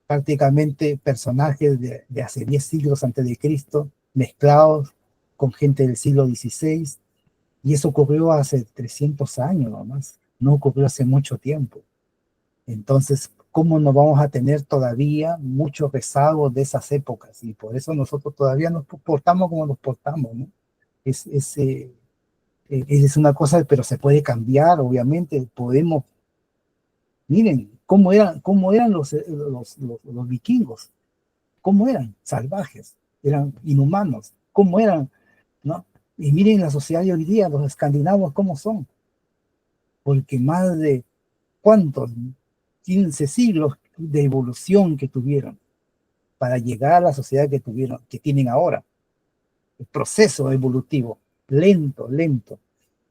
prácticamente personajes de hace 10 siglos antes de Cristo, mezclados con gente del siglo XVI, y eso ocurrió hace 300 años nomás, no ocurrió hace mucho tiempo. Entonces, ¿cómo no vamos a tener todavía muchos rezagos de esas épocas? Y por eso nosotros todavía nos portamos como nos portamos, ¿no? Es una cosa, pero se puede cambiar, obviamente, podemos. Miren, cómo eran los vikingos, cómo eran salvajes, eran inhumanos, cómo eran, ¿no? Y miren la sociedad de hoy día, los escandinavos, cómo son, porque más de, ¿cuántos? 15 siglos de evolución que tuvieron para llegar a la sociedad que tienen ahora. El proceso evolutivo, lento.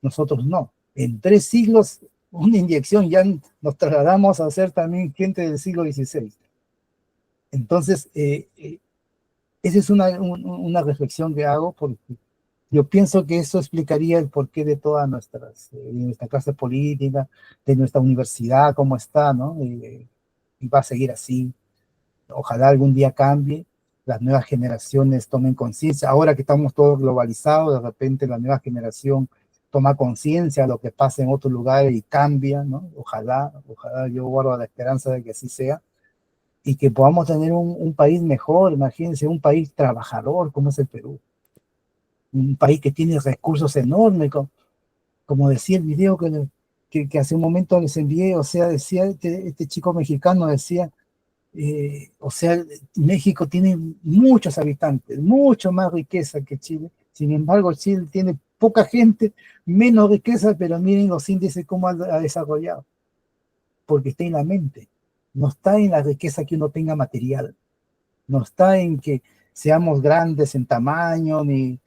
Nosotros no. En 3 siglos, una inyección, ya nos trasladamos a ser también gente del siglo XVI. Entonces, esa es una reflexión que hago, porque yo pienso que eso explicaría el porqué de toda nuestra clase política, de nuestra universidad, cómo está, ¿no? Y va a seguir así. Ojalá algún día cambie, las nuevas generaciones tomen conciencia. Ahora que estamos todos globalizados, de repente la nueva generación toma conciencia de lo que pasa en otros lugares y cambia, ¿no? Ojalá yo guardo la esperanza de que así sea, y que podamos tener un país mejor. Imagínense, un país trabajador como es el Perú, un país que tiene recursos enormes, como decía el video que hace un momento les envié. O sea, decía este chico mexicano, decía, o sea, México tiene muchos habitantes, mucho más riqueza que Chile. Sin embargo, Chile tiene poca gente, menos riqueza, pero miren los índices cómo ha desarrollado. Porque está en la mente, no está en la riqueza que uno tenga material, no está en que seamos grandes en tamaño, ni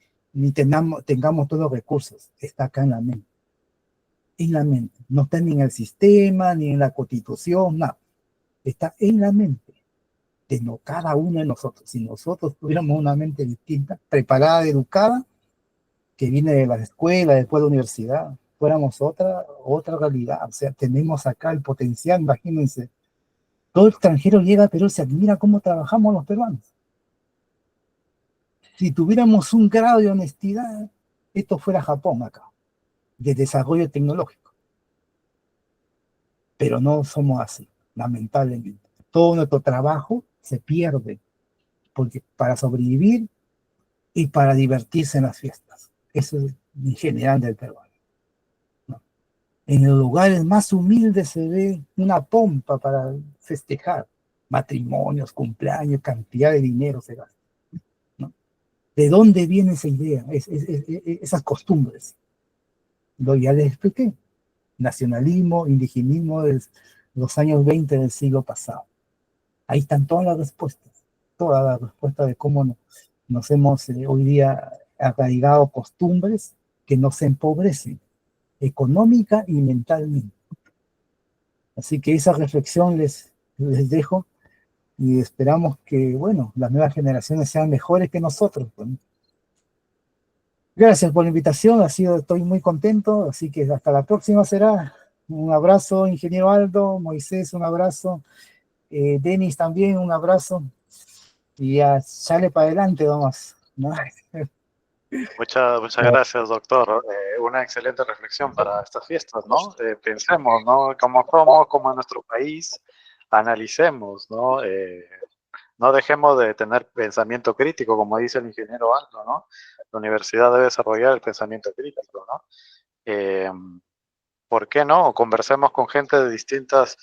tengamos todos los recursos. Está acá en la mente. En la mente. No está ni en el sistema, ni en la constitución, nada. Está en la mente de cada uno de nosotros. Si nosotros tuviéramos una mente distinta, preparada, educada, que viene de la escuela, después de la universidad, fuéramos otra realidad. O sea, tenemos acá el potencial. Imagínense, todo extranjero llega a Perú, se admira cómo trabajamos los peruanos. Si tuviéramos un grado de honestidad, esto fuera Japón acá, de desarrollo tecnológico. Pero no somos así, lamentablemente. Todo nuestro trabajo se pierde porque para sobrevivir y para divertirse en las fiestas. Eso es en general del peruano, ¿no? En los lugares más humildes se ve una pompa para festejar. Matrimonios, cumpleaños, cantidad de dinero se gasta, ¿no? ¿De dónde viene esa idea, esas costumbres? Ya les expliqué. Nacionalismo, indigenismo de los años 20 del siglo pasado. Ahí están todas las respuestas de cómo nos hemos hoy día arraigado costumbres que nos empobrecen económica y mentalmente. Así que esa reflexión les dejo y esperamos que, bueno, las nuevas generaciones sean mejores que nosotros, pues. Gracias por la invitación, estoy muy contento, así que hasta la próxima será. Un abrazo, ingeniero Aldo, Moisés, un abrazo, Denis también, un abrazo, y ya sale para adelante, vamos, ¿no? Muchas gracias, doctor. Una excelente reflexión para estas fiestas, ¿no? Pensemos, ¿no? Cómo somos, como en nuestro país, analicemos, ¿no? No dejemos de tener pensamiento crítico, como dice el ingeniero Aldo, ¿no? La universidad debe desarrollar el pensamiento crítico, ¿no? ¿Por qué no? Conversemos con gente de distintas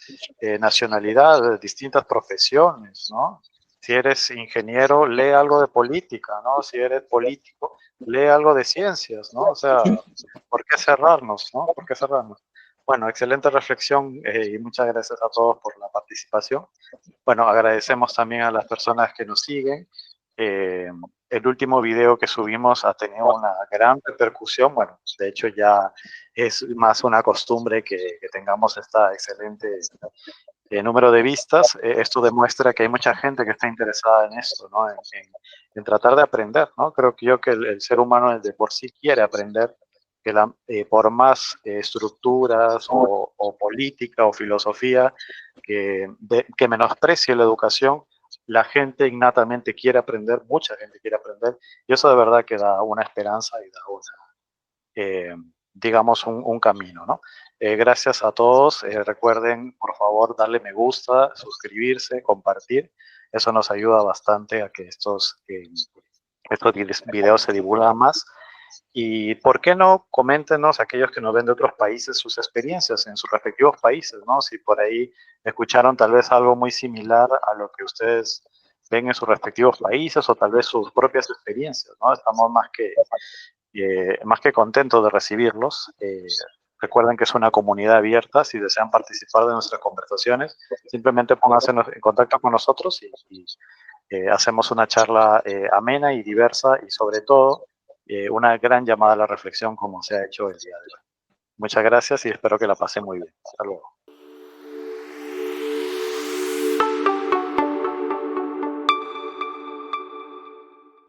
nacionalidades, distintas profesiones, ¿no? Si eres ingeniero, lee algo de política, ¿no? Si eres político, lee algo de ciencias, ¿no? O sea, ¿por qué cerrarnos, no? ¿Por qué cerrarnos? Bueno, excelente reflexión y muchas gracias a todos por la participación. Bueno, agradecemos también a las personas que nos siguen. El último video que subimos ha tenido una gran repercusión. Bueno, de hecho ya es más una costumbre que tengamos esta excelente número de vistas. Esto demuestra que hay mucha gente que está interesada en esto, ¿no? En tratar de aprender, ¿no? Creo que el ser humano de por sí quiere aprender, que por más estructuras o política o filosofía que menosprecie la educación, la gente innatamente quiere aprender, mucha gente quiere aprender, y eso de verdad que da una esperanza y da digamos, un camino, ¿no? Gracias a todos. Recuerden, por favor, darle me gusta, suscribirse, compartir. Eso nos ayuda bastante a que estos videos se divulguen más. Y, ¿por qué no? Coméntenos, aquellos que nos ven de otros países, sus experiencias en sus respectivos países, ¿no? Si por ahí escucharon tal vez algo muy similar a lo que ustedes ven en sus respectivos países o tal vez sus propias experiencias, ¿no? Estamos más que contentos de recibirlos. Recuerden que es una comunidad abierta. Si desean participar de nuestras conversaciones, simplemente pónganse en contacto con nosotros y hacemos una charla amena y diversa y sobre todo una gran llamada a la reflexión como se ha hecho el día de hoy. Muchas gracias y espero que la pasen muy bien. Hasta luego.